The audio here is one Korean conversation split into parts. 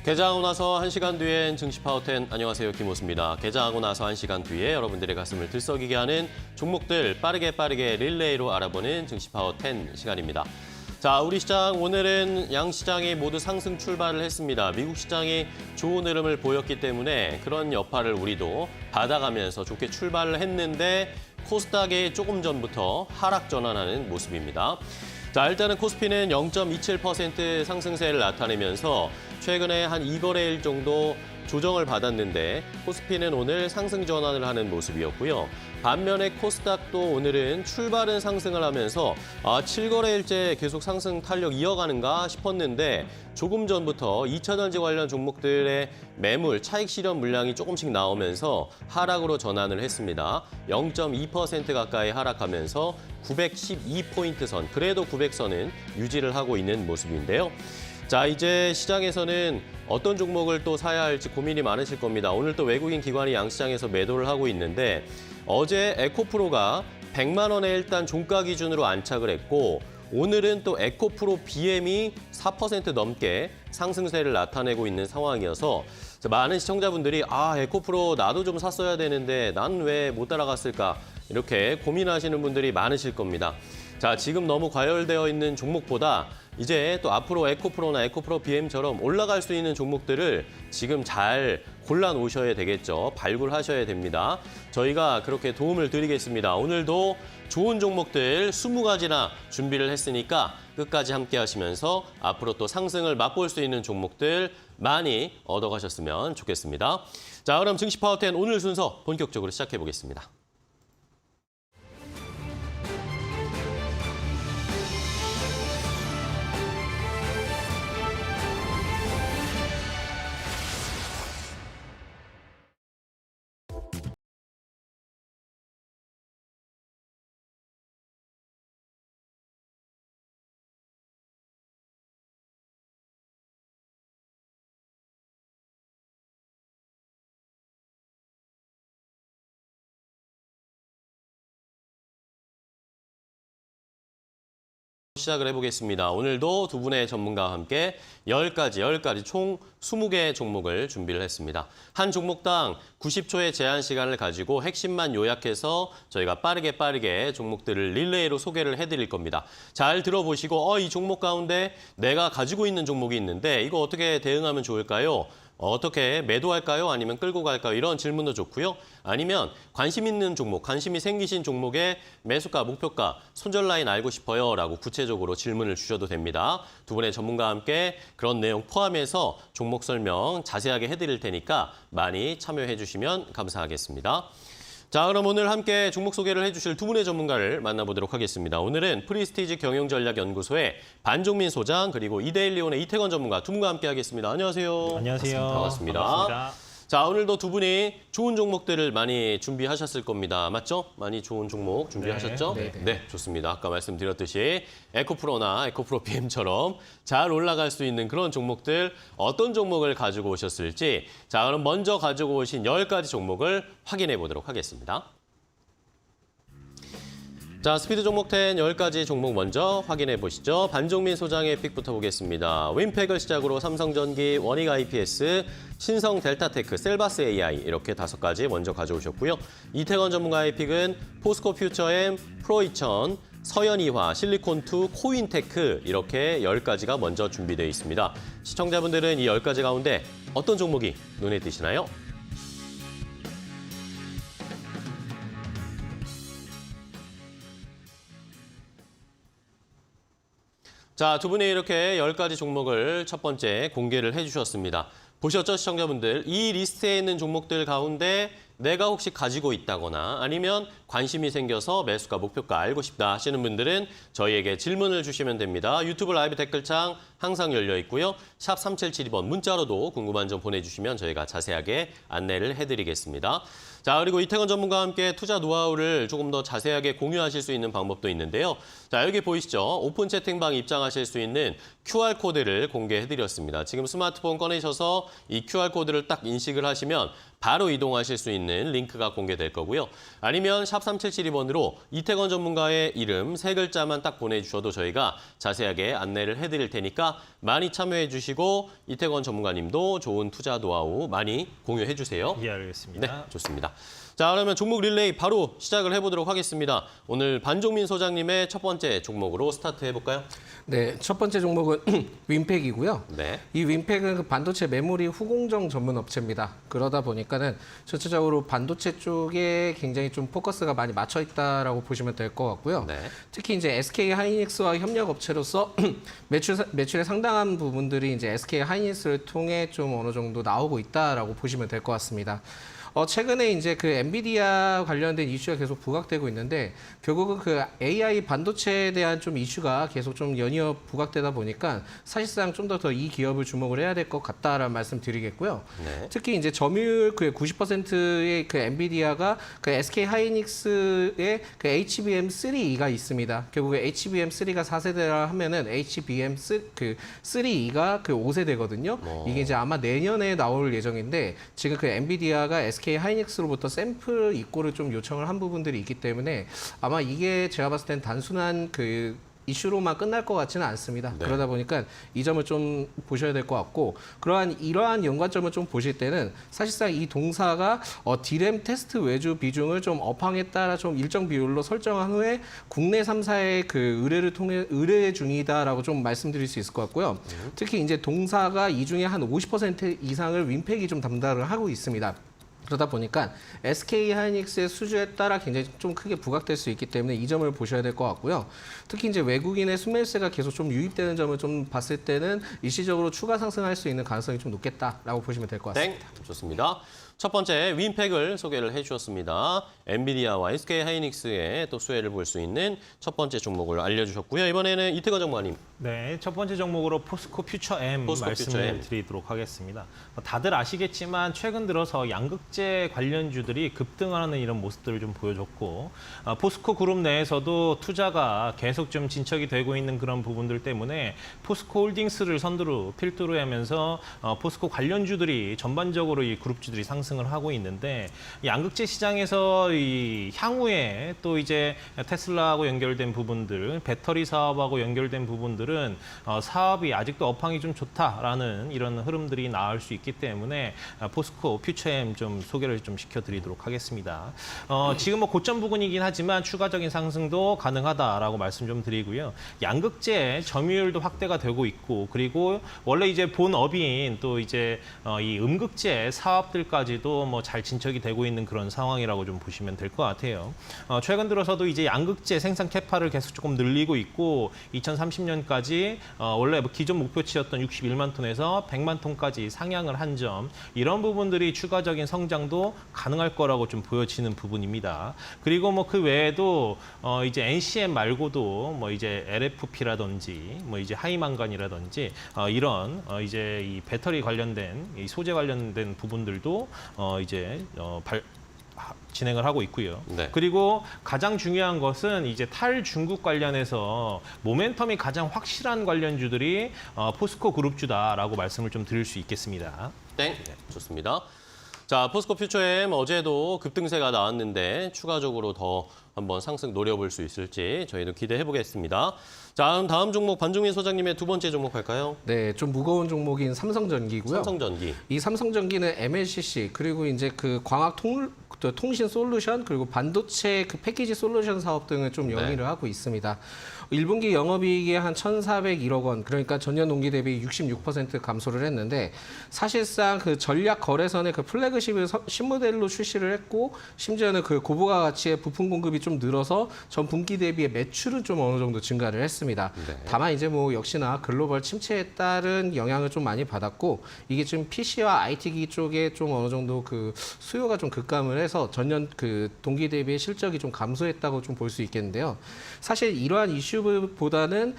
개장하고 나서 1시간 뒤엔 증시 파워10 안녕하세요, 김호수입니다. 개장하고 나서 1시간 뒤에 여러분들의 가슴을 들썩이게 하는 종목들 빠르게 릴레이로 알아보는 증시 파워10 시간입니다. 자, 우리 시장 오늘은 양시장이 모두 상승 출발을 했습니다. 미국 시장이 좋은 흐름을 보였기 때문에 그런 여파를 우리도 받아가면서 좋게 출발을 했는데 코스닥이 조금 전부터 하락 전환하는 모습입니다. 자, 일단은 코스피는 0.27% 상승세를 나타내면서 최근에 한 2거래일 정도 조정을 받았는데 코스피는 오늘 상승 전환을 하는 모습이었고요. 반면에 코스닥도 오늘은 출발은 상승을 하면서 7거래일째 계속 상승 탄력 이어가는가 싶었는데 조금 전부터 2차전지 관련 종목들의 매물, 차익 실현 물량이 조금씩 나오면서 하락으로 전환을 했습니다. 0.2% 가까이 하락하면서 912포인트 선, 그래도 900선은 유지를 하고 있는 모습인데요. 자, 이제 시장에서는 어떤 종목을 또 사야 할지 고민이 많으실 겁니다. 오늘 또 외국인 기관이 양시장에서 매도를 하고 있는데 어제 에코프로가 100만 원에 일단 종가 기준으로 안착을 했고 오늘은 또 에코프로 BM이 4% 넘게 상승세를 나타내고 있는 상황이어서 많은 시청자분들이 에코프로 나도 좀 샀어야 되는데 난 왜 못 따라갔을까 이렇게 고민하시는 분들이 많으실 겁니다. 자, 지금 너무 과열되어 있는 종목보다 이제 또 앞으로 에코프로나 에코프로 BM처럼 올라갈 수 있는 종목들을 지금 잘 골라놓으셔야 되겠죠. 발굴하셔야 됩니다. 저희가 그렇게 도움을 드리겠습니다. 오늘도 좋은 종목들 20가지나 준비를 했으니까 끝까지 함께 하시면서 앞으로 또 상승을 맛볼 수 있는 종목들 많이 얻어가셨으면 좋겠습니다. 자, 그럼 증시 파워10 오늘 순서 본격적으로 시작해 보겠습니다. 시작을 해보겠습니다. 오늘도 두 분의 전문가와 함께 10가지 총 20개의 종목을 준비를 했습니다. 한 종목당 90초의 제한 시간을 가지고 핵심만 요약해서 저희가 빠르게 종목들을 릴레이로 소개를 해드릴 겁니다. 잘 들어보시고 이 종목 가운데 내가 가지고 있는 종목이 있는데 이거 어떻게 대응하면 좋을까요? 어떻게 매도할까요? 아니면 끌고 갈까요? 이런 질문도 좋고요. 아니면 관심 있는 종목, 관심이 생기신 종목의 매수가, 목표가, 손절 라인 알고 싶어요 라고 구체적으로 질문을 주셔도 됩니다. 두 분의 전문가와 함께 그런 내용 포함해서 종목 설명 자세하게 해드릴 테니까 많이 참여해 주시면 감사하겠습니다. 자, 그럼 오늘 함께 종목 소개를 해주실 두 분의 전문가를 만나보도록 하겠습니다. 오늘은 프리스티지 경영전략연구소의 반종민 소장 그리고 이데일리온의 이태건 전문가 두 분과 함께 하겠습니다. 안녕하세요. 안녕하세요. 반갑습니다. 반갑습니다. 자, 오늘도 두 분이 좋은 종목들을 많이 준비하셨을 겁니다. 맞죠? 많이 좋은 종목 준비하셨죠? 네, 좋습니다. 아까 말씀드렸듯이 에코프로나 에코프로 BM처럼 잘 올라갈 수 있는 그런 종목들 어떤 종목을 가지고 오셨을지 자, 그럼 먼저 가지고 오신 10가지 종목을 확인해 보도록 하겠습니다. 자, 스피드 종목 10 10가지 종목 먼저 확인해 보시죠. 반종민 소장의 픽부터 보겠습니다. 윈팩을 시작으로 삼성전기, 원익 IPS, 신성 델타테크, 셀바스 AI 이렇게 5가지 먼저 가져오셨고요. 이태건 전문가의 픽은 포스코 퓨처엠, 프로2000, 서현이화, 실리콘2, 코인테크 이렇게 10가지가 먼저 준비되어 있습니다. 시청자분들은 이 10가지 가운데 어떤 종목이 눈에 띄시나요? 자, 두 분이 이렇게 10가지 종목을 첫 번째 공개를 해주셨습니다. 보셨죠, 시청자분들? 이 리스트에 있는 종목들 가운데 내가 혹시 가지고 있다거나 아니면 관심이 생겨서 매수가, 목표가 알고 싶다 하시는 분들은 저희에게 질문을 주시면 됩니다. 유튜브 라이브 댓글창 항상 열려 있고요. 샵 3772번 문자로도 궁금한 점 보내주시면 저희가 자세하게 안내를 해드리겠습니다. 자, 그리고 이태건 전문가와 함께 투자 노하우를 조금 더 자세하게 공유하실 수 있는 방법도 있는데요. 자, 여기 보이시죠? 오픈 채팅방 입장하실 수 있는 QR코드를 공개해드렸습니다. 지금 스마트폰 꺼내셔서 이 QR코드를 딱 인식을 하시면 바로 이동하실 수 있는 링크가 공개될 거고요. 아니면 샵 3772번으로 이태권 전문가의 이름 3글자만 딱 보내주셔도 저희가 자세하게 안내를 해드릴 테니까 많이 참여해 주시고 이태권 전문가님도 좋은 투자 노하우 많이 공유해 주세요. 예, 알겠습니다. 네, 좋습니다. 자, 그러면 종목 릴레이 바로 시작을 해보도록 하겠습니다. 오늘 반종민 소장님의 첫 번째 종목으로 스타트 해볼까요? 네, 첫 번째 종목은 윈팩이고요. 네. 이 윈팩은 그 반도체 메모리 후공정 전문 업체입니다. 그러다 보니까는 전체적으로 반도체 쪽에 굉장히 좀 포커스가 많이 맞춰 있다라고 보시면 될 것 같고요. 네. 특히 이제 SK 하이닉스와 협력 업체로서 매출의 상당한 부분들이 이제 SK 하이닉스를 통해 좀 어느 정도 나오고 있다라고 보시면 될 것 같습니다. 최근에 이제 그 엔비디아 관련된 이슈가 계속 부각되고 있는데 결국은 그 AI 반도체에 대한 좀 이슈가 계속 좀 연이어 부각되다 보니까 사실상 좀 더 이 기업을 주목을 해야 될 것 같다라는 말씀 드리겠고요. 네. 특히 이제 점유율 그 90%의 그 엔비디아가 그 SK 하이닉스의 그 HBM3E가 있습니다. 결국에 HBM3가 4세대라 하면은 HBM3E가 그 5세대거든요. 이게 이제 아마 내년에 나올 예정인데 지금 그 엔비디아가 SK 하이닉스로부터 샘플 입고를 좀 요청을 한 부분들이 있기 때문에 아마 이게 제가 봤을 땐 단순한 그 이슈로만 끝날 것 같지는 않습니다. 네. 그러다 보니까 이 점을 좀 보셔야 될 것 같고 이러한 연관점을 좀 보실 때는 사실상 이 동사가 디램 테스트 외주 비중을 좀 업황에 따라 좀 일정 비율로 설정한 후에 국내 3사의 그 의뢰를 통해 의뢰 중이다라고 좀 말씀드릴 수 있을 것 같고요. 특히 이제 동사가 이 중에 한 50% 이상을 윈팩이 좀 담당을 하고 있습니다. 그러다 보니까 SK 하이닉스의 수주에 따라 굉장히 좀 크게 부각될 수 있기 때문에 이 점을 보셔야 될 것 같고요. 특히 이제 외국인의 순매수세가 계속 좀 유입되는 점을 좀 봤을 때는 일시적으로 추가 상승할 수 있는 가능성이 좀 높겠다라고 보시면 될 것 같습니다. 땡! 좋습니다. 첫 번째 윈팩을 소개를 해주셨습니다. 엔비디아와 SK 하이닉스의 또 수혜를 볼 수 있는 첫 번째 종목을 알려주셨고요. 이번에는 이태권 전문가님. 네, 첫 번째 종목으로 포스코 퓨처 M 말씀을 드리도록 하겠습니다. 다들 아시겠지만 최근 들어서 양극재 관련주들이 급등하는 이런 모습들을 좀 보여줬고 포스코 그룹 내에서도 투자가 계속 좀 진척이 되고 있는 그런 부분들 때문에 포스코 홀딩스를 선두로 필두로 하면서 포스코 관련주들이 전반적으로 이 그룹주들이 상승을 하고 있는데 양극재 시장에서 이 향후에 또 이제 테슬라하고 연결된 부분들, 배터리 사업하고 연결된 부분들은 사업이 아직도 업황이 좀 좋다라는 이런 흐름들이 나올 수 있기 때문에 포스코 퓨처엠 좀 소개를 좀 시켜드리도록 하겠습니다. 지금 뭐 고점 부근이긴 하지만 추가적인 상승도 가능하다라고 말씀 좀 드리고요. 양극재 점유율도 확대가 되고 있고 그리고 원래 이제 본업인 또 이제 이 음극재 사업들까지도 뭐 잘 진척이 되고 있는 그런 상황이라고 좀 보시면 될 것 같아요. 최근 들어서도 이제 양극재 생산 캐파를 계속 조금 늘리고 있고 2030년까지 원래 기존 목표치였던 61만 톤에서 100만 톤까지 상향을 한 점 이런 부분들이 추가적인 성장도 가능할 거라고 좀 보여지는 부분입니다. 그리고 뭐 그 외에도 이제 NCM 말고도 뭐 이제 LFP라든지 뭐 이제 하이망간이라든지 이런 이제 이 배터리 관련된 이 소재 관련된 부분들도 이제 진행을 하고 있고요. 네. 그리고 가장 중요한 것은 이제 탈중국 관련해서 모멘텀이 가장 확실한 관련주들이 포스코 그룹주다라고 말씀을 좀 드릴 수 있겠습니다. 땡! 좋습니다. 자, 포스코 퓨처엠 어제도 급등세가 나왔는데 추가적으로 더 한번 상승 노려볼 수 있을지 저희도 기대해 보겠습니다. 자, 다음 종목 반종민 소장님의 두 번째 종목 할까요? 네, 좀 무거운 종목인 삼성전기고요. 삼성전기. 이 삼성전기는 MLCC 그리고 이제 그 광학 통신 솔루션 그리고 반도체 그 패키지 솔루션 사업 등을 좀 영위를 하고 있습니다. 1분기 영업이익이 한 1,401억 원, 그러니까 전년 동기 대비 66% 감소를 했는데 사실상 그 전략 거래선의 그 플래그십을 신모델로 출시를 했고 심지어는 그 고부가 가치의 부품 공급이 좀 늘어서 전 분기 대비의 매출은 좀 어느 정도 증가를 했습니다. 네. 다만 이제 뭐 역시나 글로벌 침체에 따른 영향을 좀 많이 받았고 이게 지금 PC와 IT기 쪽에 좀 어느 정도 그 수요가 좀 급감을 해서 전년 그 동기 대비의 실적이 좀 감소했다고 좀 볼 수 있겠는데요. 사실 이러한 이슈보다는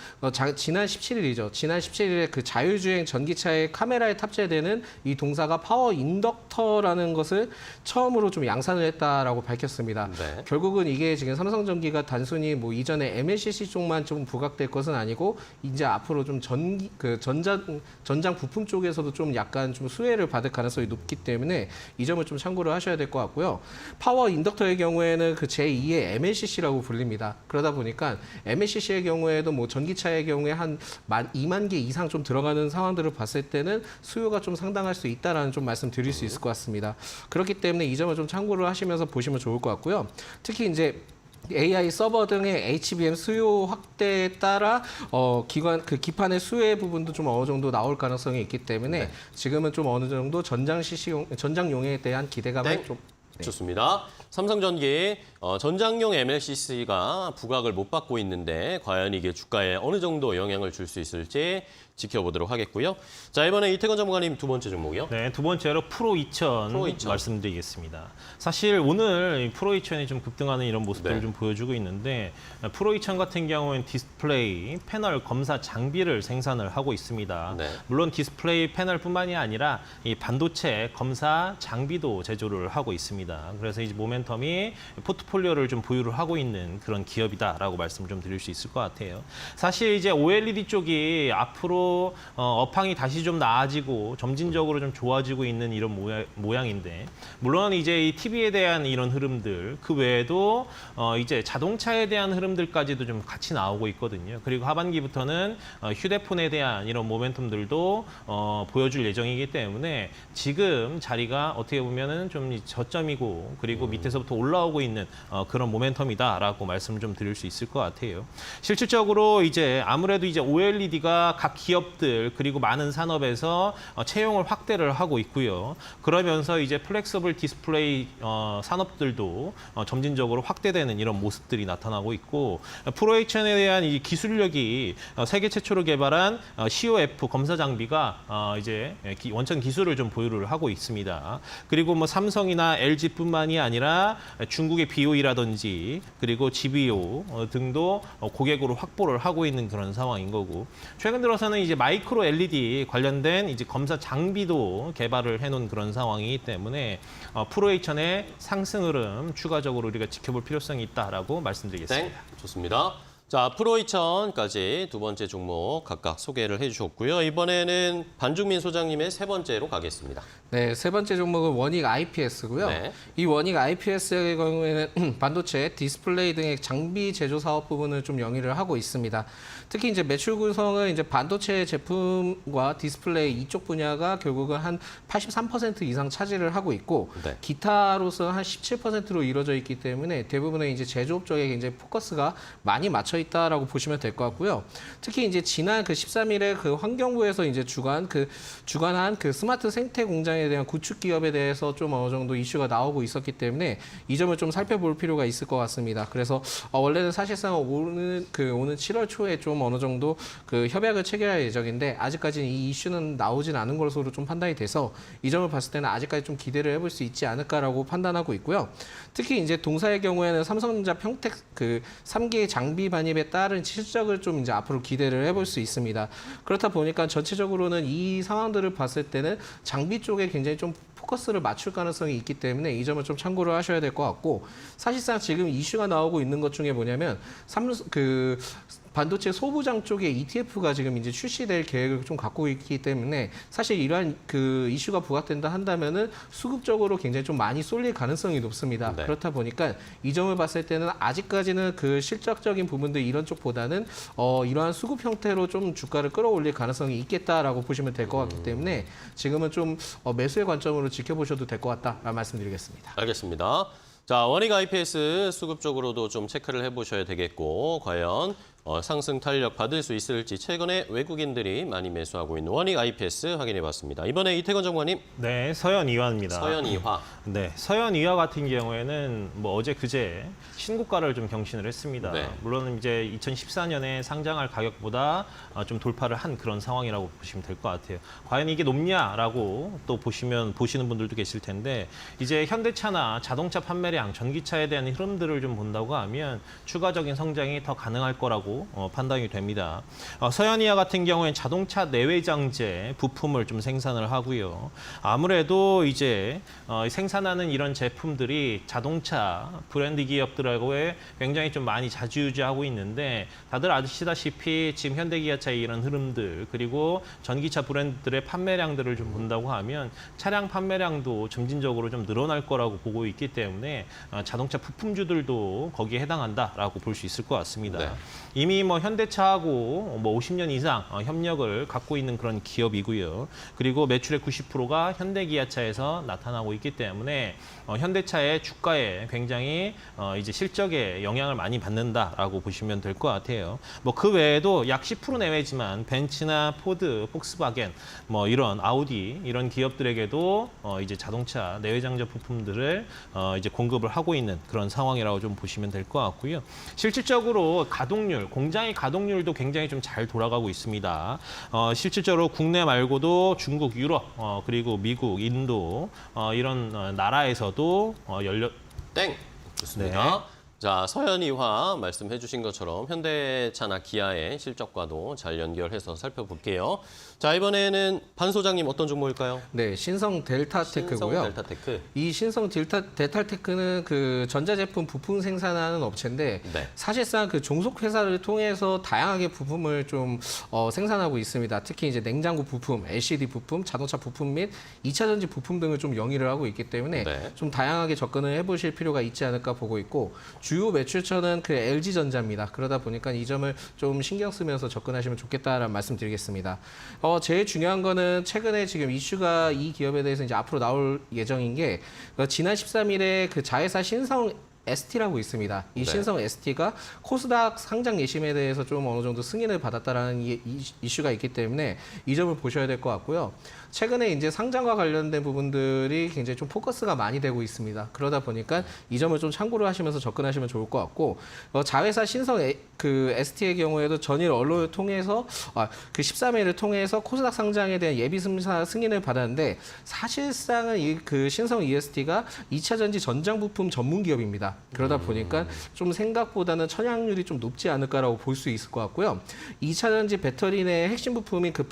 지난 17일이죠. 지난 17일에 그 자율주행 전기차의 카메라에 탑재되는 이 동사가 파워 인덕터라는 것을 처음으로 좀 양산을 했다라고 밝혔습니다. 네. 결국은 이게 지금 삼성전기가 단순히 뭐 이전에 MLCC 쪽만 좀 부각될 것은 아니고 이제 앞으로 좀 전장 부품 쪽에서도 좀 약간 좀 수혜를 받을 가능성이 높기 때문에 이 점을 좀 참고를 하셔야 될 것 같고요. 파워 인덕터의 경우에는 그 제2의 MLCC라고 불립니다. 그러다 보니까 MLCC의 경우에도 뭐 전기차의 경우에 한 2만 개 이상 좀 들어가는 상황들을 봤을 때는 수요가 좀 상당할 수 있다라는 좀 말씀드릴 수 있을 것 같습니다. 그렇기 때문에 이 점을 좀 참고를 하시면서 보시면 좋을 것 같고요. 특히 이제 AI 서버 등의 HBM 수요 확대에 따라 기판의 수혜 부분도 좀 어느 정도 나올 가능성이 있기 때문에 지금은 좀 어느 정도 전장용에 대한 기대감을 좀 좋습니다. 삼성전기 전장용 MLCC가 부각을 못 받고 있는데 과연 이게 주가에 어느 정도 영향을 줄 수 있을지 지켜보도록 하겠고요. 자, 이번에 이태건 전문가님 두 번째 종목이요. 네, 두 번째로 프로 2000 말씀드리겠습니다. 사실 오늘 프로 2000이 좀 급등하는 이런 모습들을 좀 보여주고 있는데 프로 2000 같은 경우에는 디스플레이, 패널 검사 장비를 생산을 하고 있습니다. 네. 물론 디스플레이 패널뿐만이 아니라 이 반도체 검사 장비도 제조를 하고 있습니다. 그래서 이제 모멘텀이 포트폴리오를 좀 보유를 하고 있는 그런 기업이다라고 말씀을 좀 드릴 수 있을 것 같아요. 사실 이제 OLED 쪽이 앞으로 업황이 다시 좀 나아지고 점진적으로 좀 좋아지고 있는 이런 모양인데 물론 이제 이 TV에 대한 이런 흐름들 그 외에도 이제 자동차에 대한 흐름들까지도 좀 같이 나오고 있거든요. 그리고 하반기부터는 휴대폰에 대한 이런 모멘텀들도 보여줄 예정이기 때문에 지금 자리가 어떻게 보면은 좀 저점이고 그리고 밑에서부터 올라오고 있는 그런 모멘텀이다라고 말씀을 좀 드릴 수 있을 것 같아요. 실질적으로 이제 아무래도 이제 OLED가 각 기업들 그리고 많은 산업에서 채용을 확대를 하고 있고요. 그러면서 이제 플렉서블 디스플레이 산업들도 점진적으로 확대되는 이런 모습들이 나타나고 있고 프로에이션에 대한 이 기술력이 세계 최초로 개발한 COF 검사 장비가 이제 원천 기술을 좀 보유를 하고 있습니다. 그리고 뭐 삼성이나 LG뿐만이 아니라 중국의 BOE라든지 그리고 GBO 등도 고객으로 확보를 하고 있는 그런 상황인 거고 최근 들어서는 이제 마이크로 LED 관련된 이제 검사 장비도 개발을 해놓은 그런 상황이기 때문에 프로에이션의 상승 흐름 추가적으로 우리가 지켜볼 필요성이 있다라고 말씀드리겠습니다. 좋습니다. 자, 프로2000까지 두 번째 종목 각각 소개를 해주셨고요. 이번에는 반중민 소장님의 세 번째로 가겠습니다. 네, 세 번째 종목은 원익 IPS고요. 네. 이 원익 IPS의 경우에는 반도체, 디스플레이 등의 장비 제조 사업 부분을 좀 영위를 하고 있습니다. 특히 이제 매출 구성은 이제 반도체 제품과 디스플레이 이쪽 분야가 결국은 한 83% 이상 차지를 하고 있고 기타로서 한 17%로 이루어져 있기 때문에 대부분의 이제 제조업 쪽에 굉장히 포커스가 많이 맞춰 있다라고 보시면 될 것 같고요. 특히 이제 지난 그 13일에 그 환경부에서 이제 주관한 그 스마트 생태 공장에 대한 구축 기업에 대해서 좀 어느 정도 이슈가 나오고 있었기 때문에 이 점을 좀 살펴볼 필요가 있을 것 같습니다. 그래서 원래는 사실상 오는 7월 초에 좀 어느 정도 그 협약을 체결할 예정인데 아직까지는 이 이슈는 나오진 않은 것으로 좀 판단이 돼서 이 점을 봤을 때는 아직까지 좀 기대를 해볼 수 있지 않을까라고 판단하고 있고요. 특히 이제 동사의 경우에는 삼성전자 평택 그 3기 장비 반입에 따른 실적을 좀 이제 앞으로 기대를 해볼 수 있습니다. 그렇다 보니까 전체적으로는 이 상황들을 봤을 때는 장비 쪽에 굉장히 좀 포커스를 맞출 가능성이 있기 때문에 이 점을 좀 참고를 하셔야 될 것 같고 사실상 지금 이슈가 나오고 있는 것 중에 뭐냐면 반도체 소부장 쪽에 ETF가 지금 이제 출시될 계획을 좀 갖고 있기 때문에 사실 이러한 그 이슈가 부각된다 한다면은 수급적으로 굉장히 좀 많이 쏠릴 가능성이 높습니다. 네. 그렇다 보니까 이 점을 봤을 때는 아직까지는 그 실적적인 부분들 이런 쪽보다는 이러한 수급 형태로 좀 주가를 끌어올릴 가능성이 있겠다라고 보시면 될 것 같기 때문에 지금은 좀 매수의 관점으로 지켜보셔도 될 것 같다라는 말씀드리겠습니다. 알겠습니다. 자, 원익 IPS 수급적으로도 좀 체크를 해보셔야 되겠고 과연 상승 탄력 받을 수 있을지 최근에 외국인들이 많이 매수하고 있는 원익 IPS 확인해봤습니다. 이번에 이태건 정관님. 네, 서현이화입니다. 서현이화. 네, 서현이화 같은 경우에는 뭐 어제 그제 신고가를 좀 경신을 했습니다. 네. 물론 이제 2014년에 상장할 가격보다 좀 돌파를 한 그런 상황이라고 보시면 될 것 같아요. 과연 이게 높냐라고 또 보시는 분들도 계실 텐데 이제 현대차나 자동차 판매량, 전기차에 대한 흐름들을 좀 본다고 하면 추가적인 성장이 더 가능할 거라고 것으로 판단이 됩니다. 서현이아 같은 경우에는 자동차 내외장재 부품을 좀 생산을 하고요. 아무래도 이제 생산하는 이런 제품들이 자동차 브랜드 기업들하고의 굉장히 좀 많이 좌지우지하고 있는데 다들 아시다시피 지금 현대기아차의 이런 흐름들 그리고 전기차 브랜드들의 판매량들을 좀 본다고 하면 차량 판매량도 점진적으로 좀 늘어날 거라고 보고 있기 때문에 자동차 부품주들도 거기에 해당한다라고 볼 수 있을 것 같습니다. 네. 이미 뭐 현대차하고 뭐 50년 이상 협력을 갖고 있는 그런 기업이고요. 그리고 매출의 90%가 현대기아차에서 나타나고 있기 때문에 현대차의 주가에 굉장히 이제 실적에 영향을 많이 받는다라고 보시면 될 것 같아요. 뭐 그 외에도 약 10% 내외지만 벤츠나 포드, 폭스바겐, 뭐 이런 아우디 이런 기업들에게도 이제 자동차 내외장재 부품들을 이제 공급을 하고 있는 그런 상황이라고 좀 보시면 될 것 같고요. 실질적으로 가동률, 공장의 가동률도 굉장히 좀 잘 돌아가고 있습니다. 실질적으로 국내 말고도 중국, 유럽, 그리고 미국, 인도 이런 나라에서도 땡! 좋습니다. 자, 서현이화 말씀해 주신 것처럼 현대차나 기아의 실적과도 잘 연결해서 살펴볼게요. 자, 이번에는 반 소장님 어떤 종목일까요? 네, 신성 델타테크고요. 신성 델타테크. 이 신성 델타테크는 그 전자제품 부품 생산하는 업체인데 네. 사실상 그 종속 회사를 통해서 다양하게 부품을 좀 생산하고 있습니다. 특히 이제 냉장고 부품, LCD 부품, 자동차 부품 및 2차 전지 부품 등을 좀 영위를 하고 있기 때문에 네. 좀 다양하게 접근을 해보실 필요가 있지 않을까 보고 있고 주요 매출처는 그 LG전자입니다. 그러다 보니까 이 점을 좀 신경 쓰면서 접근하시면 좋겠다라는 말씀드리겠습니다. 제일 중요한 거는 최근에 지금 이슈가 이 기업에 대해서 이제 앞으로 나올 예정인 게 지난 13일에 그 자회사 신성 ST라고 있습니다. 이 네. 신성 ST가 코스닥 상장 예심에 대해서 좀 어느 정도 승인을 받았다라는 이슈가 있기 때문에 이 점을 보셔야 될 것 같고요. 최근에 이제 상장과 관련된 부분들이 굉장히 좀 포커스가 많이 되고 있습니다. 그러다 보니까 이 점을 좀 참고를 하시면서 접근하시면 좋을 것 같고 자회사 신성 그 ST의 경우에도 전일 언론을 통해서 그 13일을 통해서 코스닥 상장에 대한 예비 심사 승인을 받았는데 사실상은 이 그 신성 EST가 2차 전지 전장 부품 전문 기업입니다. 그러다 보니까 좀 생각보다는 천양률이 좀 높지 않을까라고 볼 수 있을 것 같고요. 2차 전지 배터리 내 핵심 부품인 그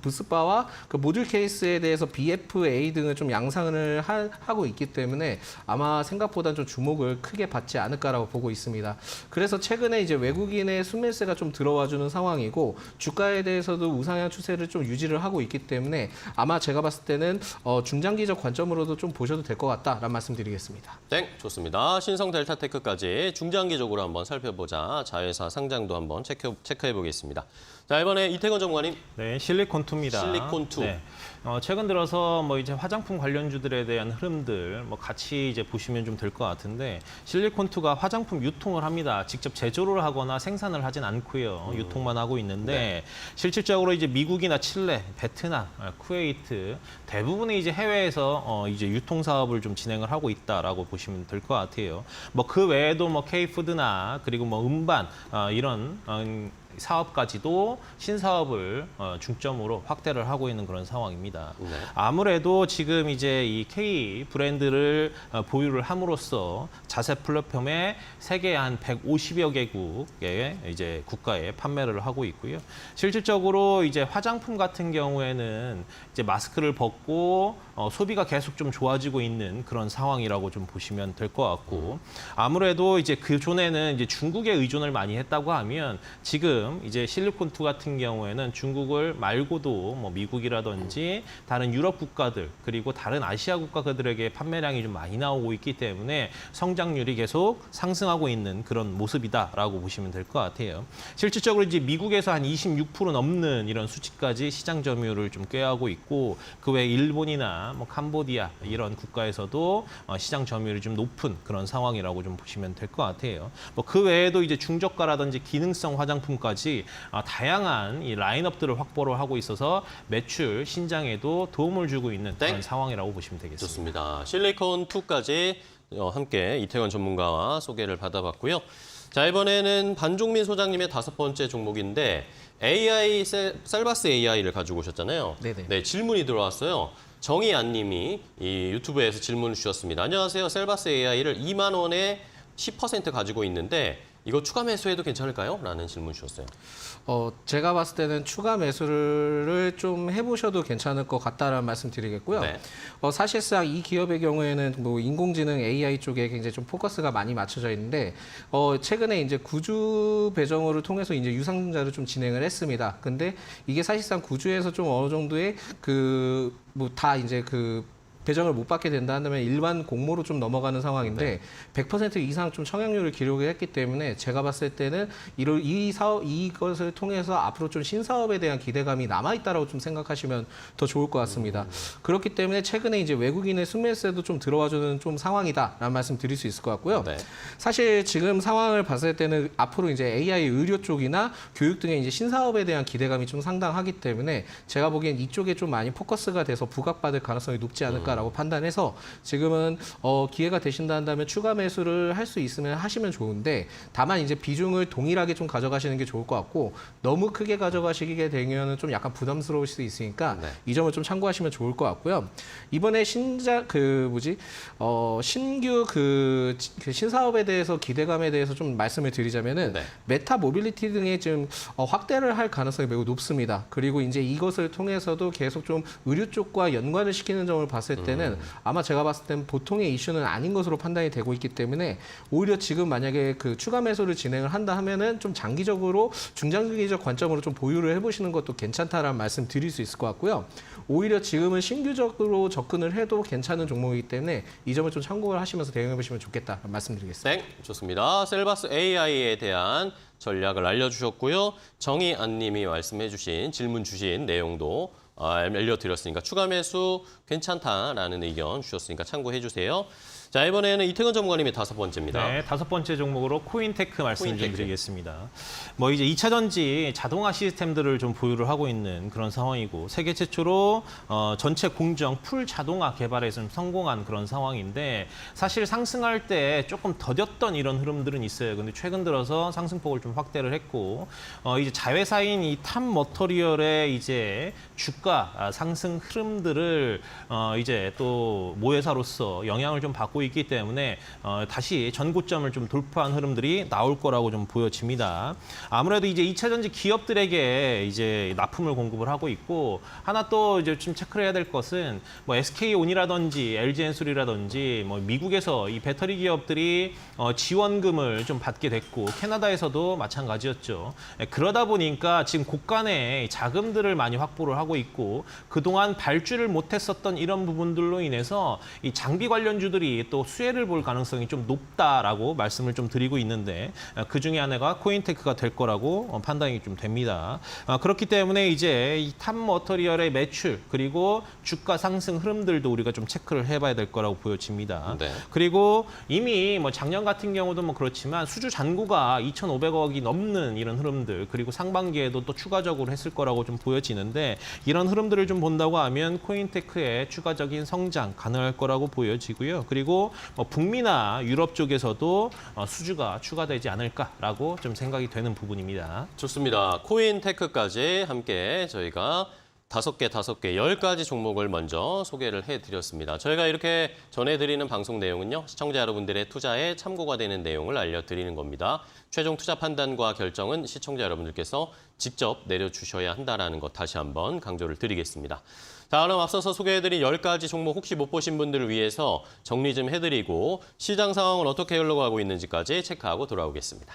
부스바와 그 모듈 케이스에 대해서 BFA 등을 좀 양상을 하고 있기 때문에 아마 생각보다는 좀 주목을 크게 받지 않을까라고 보고 있습니다. 그래서 최근에 이제 외국인의 순매수가 좀 들어와주는 상황이고 주가에 대해서도 우상향 추세를 좀 유지를 하고 있기 때문에 아마 제가 봤을 때는 중장기적 관점으로도 좀 보셔도 될 것 같다라는 말씀드리겠습니다. 땡! 좋습니다. 신성 델타테크까지 중장기적으로 한번 살펴보자. 자회사 상장도 한번 체크해 보겠습니다. 자, 이번에 이태건 전무관님. 네, 실리콘2입니다. 실리콘2. 네. 최근 들어서 뭐 이제 화장품 관련주들에 대한 흐름들 뭐 같이 이제 보시면 좀 될 것 같은데 실리콘2가 화장품 유통을 합니다. 직접 제조를 하거나 생산을 하진 않고요. 유통만 하고 있는데 네. 실질적으로 이제 미국이나 칠레, 베트남, 쿠웨이트 대부분의 이제 해외에서 이제 유통 사업을 좀 진행을 하고 있다라고 보시면 될 것 같아요. 뭐 그 외에도 뭐 K푸드나 그리고 뭐 음반 이런 사업까지도 신사업을 중점으로 확대를 하고 있는 그런 상황입니다. 네. 아무래도 지금 이제 이 K 브랜드를 보유를 함으로써 자체 플랫폼에 세계 한 150여 개국의 이제 국가에 판매를 하고 있고요. 실질적으로 이제 화장품 같은 경우에는 이제 마스크를 벗고 소비가 계속 좀 좋아지고 있는 그런 상황이라고 좀 보시면 될 것 같고 아무래도 이제 그 전에는 이제 중국에 의존을 많이 했다고 하면 지금 이제 실리콘2 같은 경우에는 중국을 말고도 뭐 미국이라든지 다른 유럽 국가들 그리고 다른 아시아 국가들에게 판매량이 좀 많이 나오고 있기 때문에 성장률이 계속 상승하고 있는 그런 모습이다라고 보시면 될 것 같아요. 실질적으로 이제 미국에서 한 26% 넘는 이런 수치까지 시장 점유율을 좀 꾀하고 있고 그 외 일본이나 뭐 캄보디아 이런 국가에서도 시장 점유율이 좀 높은 그런 상황이라고 좀 보시면 될 것 같아요. 뭐 그 외에도 이제 중저가라든지 기능성 화장품까지 다양한 이 라인업들을 확보를 하고 있어서 매출 신장에도 도움을 주고 있는 그런 상황이라고 보시면 되겠습니다. 좋습니다. 실리콘2까지 함께 이태건 전문가와 소개를 받아봤고요. 자, 이번에는 반종민 소장님의 5번째 종목인데 AI, 셀바스 AI를 가지고 오셨잖아요. 네네. 네, 질문이 들어왔어요. 정희안 님이 이 유튜브에서 질문을 주셨습니다. 안녕하세요. 셀바스 AI를 2만 원에 10% 가지고 있는데 이거 추가 매수해도 괜찮을까요? 라는 질문 주셨어요. 제가 봤을 때는 추가 매수를 좀 해보셔도 괜찮을 것 같다라는 말씀 드리겠고요. 네. 사실상 이 기업의 경우에는 뭐 인공지능 AI 쪽에 굉장히 좀 포커스가 많이 맞춰져 있는데, 최근에 이제 구주 배정을 통해서 이제 유상증자를 좀 진행을 했습니다. 근데 이게 사실상 구주에서 좀 어느 정도의 뭐 다 이제 배정을 못 받게 된다면 일반 공모로 좀 넘어가는 상황인데 100% 이상 좀 청약률을 기록을 했기 때문에 제가 봤을 때는 이것을 통해서 앞으로 좀 신사업에 대한 기대감이 남아있다라고 좀 생각하시면 더 좋을 것 같습니다. 그렇기 때문에 최근에 이제 외국인의 순매수에도 좀 들어와주는 좀 상황이다라는 말씀 드릴 수 있을 것 같고요. 네. 사실 지금 상황을 봤을 때는 앞으로 이제 AI 의료 쪽이나 교육 등의 이제 신사업에 대한 기대감이 좀 상당하기 때문에 제가 보기엔 이쪽에 좀 많이 포커스가 돼서 부각받을 가능성이 높지 않을까라고 판단해서 지금은 기회가 되신다 한다면 추가 매수를 할 수 있으면 하시면 좋은데, 다만 이제 비중을 동일하게 좀 가져가시는 게 좋을 것 같고, 너무 크게 가져가시게 되면은 좀 약간 부담스러울 수 있으니까 네. 이 점을 좀 참고하시면 좋을 것 같고요. 이번에 신규 신사업에 대해서 기대감에 대해서 좀 말씀을 드리자면은 네. 메타 모빌리티 등의 좀 확대를 할 가능성이 매우 높습니다. 그리고 이제 이것을 통해서도 계속 좀 의료 쪽과 연관을 시키는 점을 봤을 때는 아마 제가 봤을 땐 보통의 이슈는 아닌 것으로 판단이 되고 있기 때문에 오히려 지금 만약에 추가 매수를 진행을 한다 하면은 좀 장기적으로 중장기적 관점으로 좀 보유를 해보시는 것도 괜찮다라는 말씀 드릴 수 있을 것 같고요. 오히려 지금은 신규적으로 접근을 해도 괜찮은 종목이기 때문에 이 점을 좀 참고를 하시면서 대응해 보시면 좋겠다 말씀드리겠습니다. 네, 좋습니다. 셀바스 AI에 대한 전략을 알려주셨고요. 정희안 님이 말씀해 주신, 질문 주신 내용도 알려드렸으니까 추가 매수 괜찮다라는 의견 주셨으니까 참고해 주세요. 자, 이번에는 이태근 전문가님의 5번째입니다. 네, 5번째 종목으로 코인테크 말씀 좀 코인테크. 드리겠습니다. 뭐 이제 2차 전지 자동화 시스템들을 좀 보유를 하고 있는 그런 상황이고, 세계 최초로 전체 공정 풀 자동화 개발에 좀 성공한 그런 상황인데, 사실 상승할 때 조금 더뎠던 이런 흐름들은 있어요. 근데 최근 들어서 상승폭을 좀 확대를 했고, 이제 자회사인 이 탑머터리얼의 이제 주가 상승 흐름들을 이제 또 모회사로서 영향을 좀 받고 있기 때문에 다시 전고점을 좀 돌파한 흐름들이 나올 거라고 좀 보여집니다. 아무래도 이제 2차 전지 기업들에게 이제 납품을 공급을 하고 있고, 하나 또 이제 좀 체크를 해야 될 것은 뭐 SK온이라든지 LG엔솔이라든지 뭐 미국에서 이 배터리 기업들이 지원금을 좀 받게 됐고, 캐나다에서도 마찬가지였죠. 그러다 보니까 지금 곳간에 자금들을 많이 확보를 하고 있고, 그동안 발주를 못했었던 이런 부분들로 인해서 이 장비 관련주들이 또 수혜를 볼 가능성이 좀 높다라고 말씀을 좀 드리고 있는데, 그 중에 하나가 코인테크가 될 거라고 판단이 좀 됩니다. 그렇기 때문에 이제 이 탑머터리얼의 매출 그리고 주가 상승 흐름들도 우리가 좀 체크를 해봐야 될 거라고 보여집니다. 네. 그리고 이미 뭐 작년 같은 경우도 뭐 그렇지만 수주 잔고가 2,500억이 넘는 이런 흐름들, 그리고 상반기에도 또 추가적으로 했을 거라고 좀 보여지는데, 이런 흐름들을 좀 본다고 하면 코인테크의 추가적인 성장 가능할 거라고 보여지고요. 그리고 뭐 북미나 유럽 쪽에서도 수주가 추가되지 않을까라고 좀 생각이 되는 부분입니다. 좋습니다. 코인테크까지 함께 저희가 5개, 10가지 종목을 먼저 소개를 해드렸습니다. 저희가 이렇게 전해드리는 방송 내용은요, 시청자 여러분들의 투자에 참고가 되는 내용을 알려드리는 겁니다. 최종 투자 판단과 결정은 시청자 여러분들께서 직접 내려주셔야 한다는 것 다시 한번 강조를 드리겠습니다. 자, 그럼 앞서서 소개해드린 10가지 종목 혹시 못 보신 분들을 위해서 정리 좀 해드리고 시장 상황은 어떻게 흘러가고 있는지까지 체크하고 돌아오겠습니다.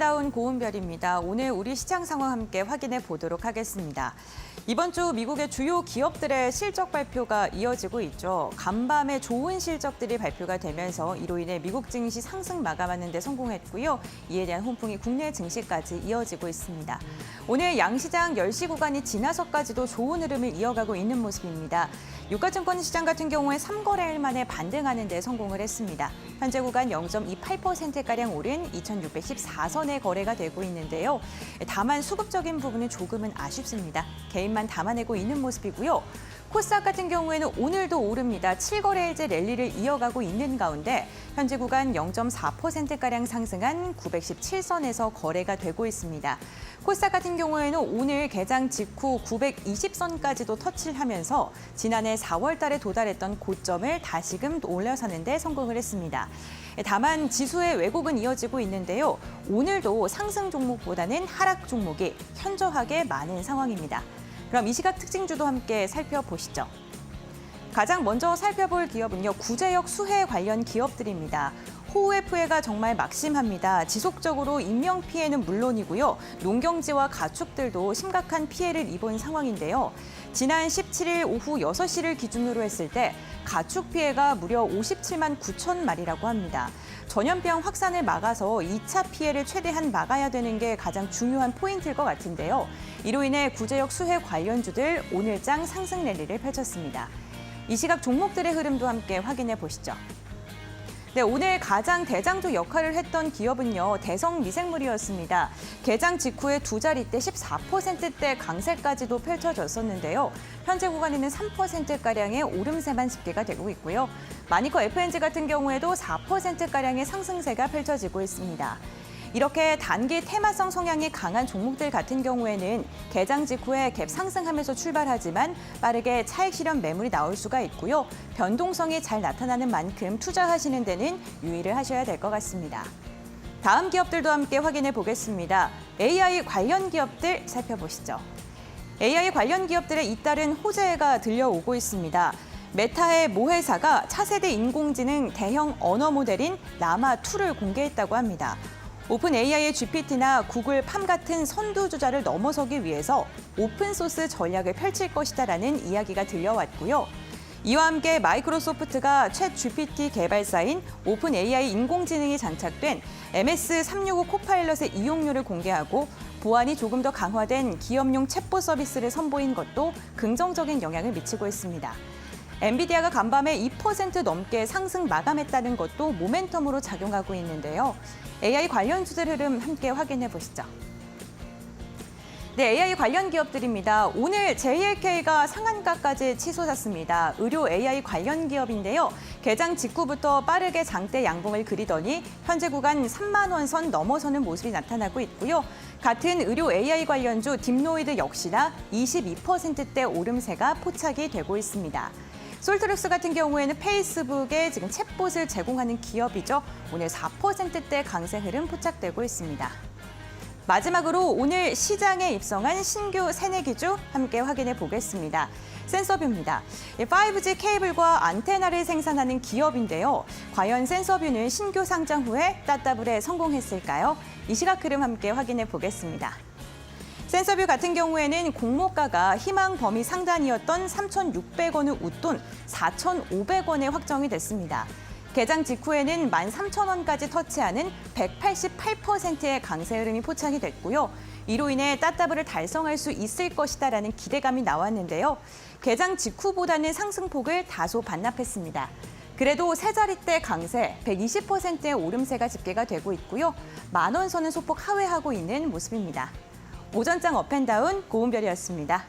업다운 고은별입니다. 오늘 우리 시장 상황 함께 확인해 보도록 하겠습니다. 이번 주 미국의 주요 기업들의 실적 발표가 이어지고 있죠. 간밤에 좋은 실적들이 발표가 되면서 이로 인해 미국 증시 상승 마감하는 데 성공했고요. 이에 대한 훈풍이 국내 증시까지 이어지고 있습니다. 오늘 양시장 10시 구간이 지나서까지도 좋은 흐름을 이어가고 있는 모습입니다. 유가증권 시장 같은 경우에 3거래일 만에 반등하는 데 성공을 했습니다. 현재 구간 0.28%가량 오른 2,614선의 거래가 되고 있는데요. 다만 수급적인 부분은 조금은 아쉽습니다. 개인만 담아내고 있는 모습이고요. 코스닥 같은 경우에는 오늘도 오릅니다. 7거래일째 랠리를 이어가고 있는 가운데 현재 구간 0.4%가량 상승한 917선에서 거래가 되고 있습니다. 코스닥 같은 경우에는 오늘 개장 직후 920선까지도 터치를 하면서 지난해 4월 달에 도달했던 고점을 다시금 올라서는 데 성공을 했습니다. 다만 지수의 왜곡은 이어지고 있는데요. 오늘도 상승 종목보다는 하락 종목이 현저하게 많은 상황입니다. 그럼 이 시각 특징주도 함께 살펴보시죠. 가장 먼저 살펴볼 기업은요, 구제역 수해 관련 기업들입니다. 호우의 피해가 정말 막심합니다. 지속적으로 인명피해는 물론이고요. 농경지와 가축들도 심각한 피해를 입은 상황인데요. 지난 17일 오후 6시를 기준으로 했을 때 가축 피해가 무려 57만 9천 마리라고 합니다. 전염병 확산을 막아서 2차 피해를 최대한 막아야 되는 게 가장 중요한 포인트일 것 같은데요. 이로 인해 구제역 수해 관련주들 오늘장 상승 랠리를 펼쳤습니다. 이 시각 종목들의 흐름도 함께 확인해 보시죠. 네, 오늘 가장 대장주 역할을 했던 기업은요, 대성미생물이었습니다. 개장 직후에 두 자릿대 14%대 강세까지도 펼쳐졌었는데요. 현재 구간에는 3%가량의 오름세만 집계가 되고 있고요. 마니커 FNG 같은 경우에도 4%가량의 상승세가 펼쳐지고 있습니다. 이렇게 단기 테마성 성향이 강한 종목들 같은 경우에는 개장 직후에 갭 상승하면서 출발하지만 빠르게 차익 실현 매물이 나올 수가 있고요. 변동성이 잘 나타나는 만큼 투자하시는 데는 유의를 하셔야 될 것 같습니다. 다음 기업들도 함께 확인해 보겠습니다. AI 관련 기업들 살펴보시죠. AI 관련 기업들의 잇따른 호재가 들려오고 있습니다. 메타의 모 회사가 차세대 인공지능 대형 언어 모델인 라마2를 공개했다고 합니다. 오픈 AI의 GPT나 구글 팜 같은 선두주자를 넘어서기 위해서 오픈소스 전략을 펼칠 것이다라는 이야기가 들려왔고요. 이와 함께 마이크로소프트가 챗 GPT 개발사인 오픈 AI 인공지능이 장착된 MS365 코파일럿의 이용료를 공개하고 보안이 조금 더 강화된 기업용 챗봇 서비스를 선보인 것도 긍정적인 영향을 미치고 있습니다. 엔비디아가 간밤에 2% 넘게 상승 마감했다는 것도 모멘텀으로 작용하고 있는데요. AI 관련주들 흐름 함께 확인해 보시죠. 네, AI 관련 기업들입니다. 오늘 JLK가 상한가까지 치솟았습니다. 의료 AI 관련 기업인데요. 개장 직후부터 빠르게 장대 양봉을 그리더니 현재 구간 3만 원 선 넘어서는 모습이 나타나고 있고요. 같은 의료 AI 관련주 딥노이드 역시나 22%대 오름세가 포착이 되고 있습니다. 솔트룩스 같은 경우에는 페이스북에 지금 챗봇을 제공하는 기업이죠. 오늘 4%대 강세 흐름 포착되고 있습니다. 마지막으로 오늘 시장에 입성한 신규 새내기주 함께 확인해 보겠습니다. 센서뷰입니다. 5G 케이블과 안테나를 생산하는 기업인데요. 과연 센서뷰는 신규 상장 후에 따따블에 성공했을까요? 이 시각 흐름 함께 확인해 보겠습니다. 센서뷰 같은 경우에는 공모가가 희망 범위 상단이었던 3,600원을 웃돈 4,500원에 확정이 됐습니다. 개장 직후에는 13,000원까지 터치하는 188%의 강세 흐름이 포착이 됐고요. 이로 인해 따따블을 달성할 수 있을 것이다라는 기대감이 나왔는데요. 개장 직후보다는 상승폭을 다소 반납했습니다. 그래도 세 자릿대 강세 120%의 오름세가 집계가 되고 있고요. 만원 선은 소폭 하회하고 있는 모습입니다. 오전장 업앤다운 고은별이었습니다.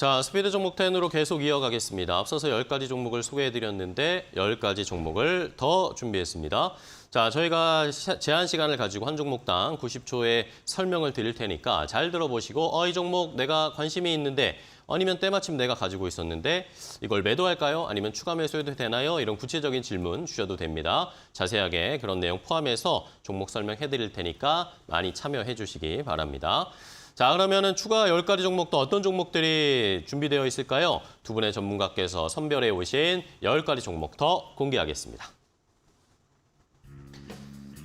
자, 스피드 종목 10으로 계속 이어가겠습니다. 앞서서 10가지 종목을 소개해드렸는데 10가지 종목을 더 준비했습니다. 자, 저희가 제한 시간을 가지고 한 종목당 90초의 설명을 드릴 테니까 잘 들어보시고 이 종목 내가 관심이 있는데 아니면 때마침 내가 가지고 있었는데 이걸 매도할까요? 아니면 추가 매수해도 되나요? 이런 구체적인 질문 주셔도 됩니다. 자세하게 그런 내용 포함해서 종목 설명해드릴 테니까 많이 참여해 주시기 바랍니다. 자, 그러면은 추가 10가지 종목도 어떤 종목들이 준비되어 있을까요? 두 분의 전문가께서 선별해 오신 10가지 종목 더 공개하겠습니다.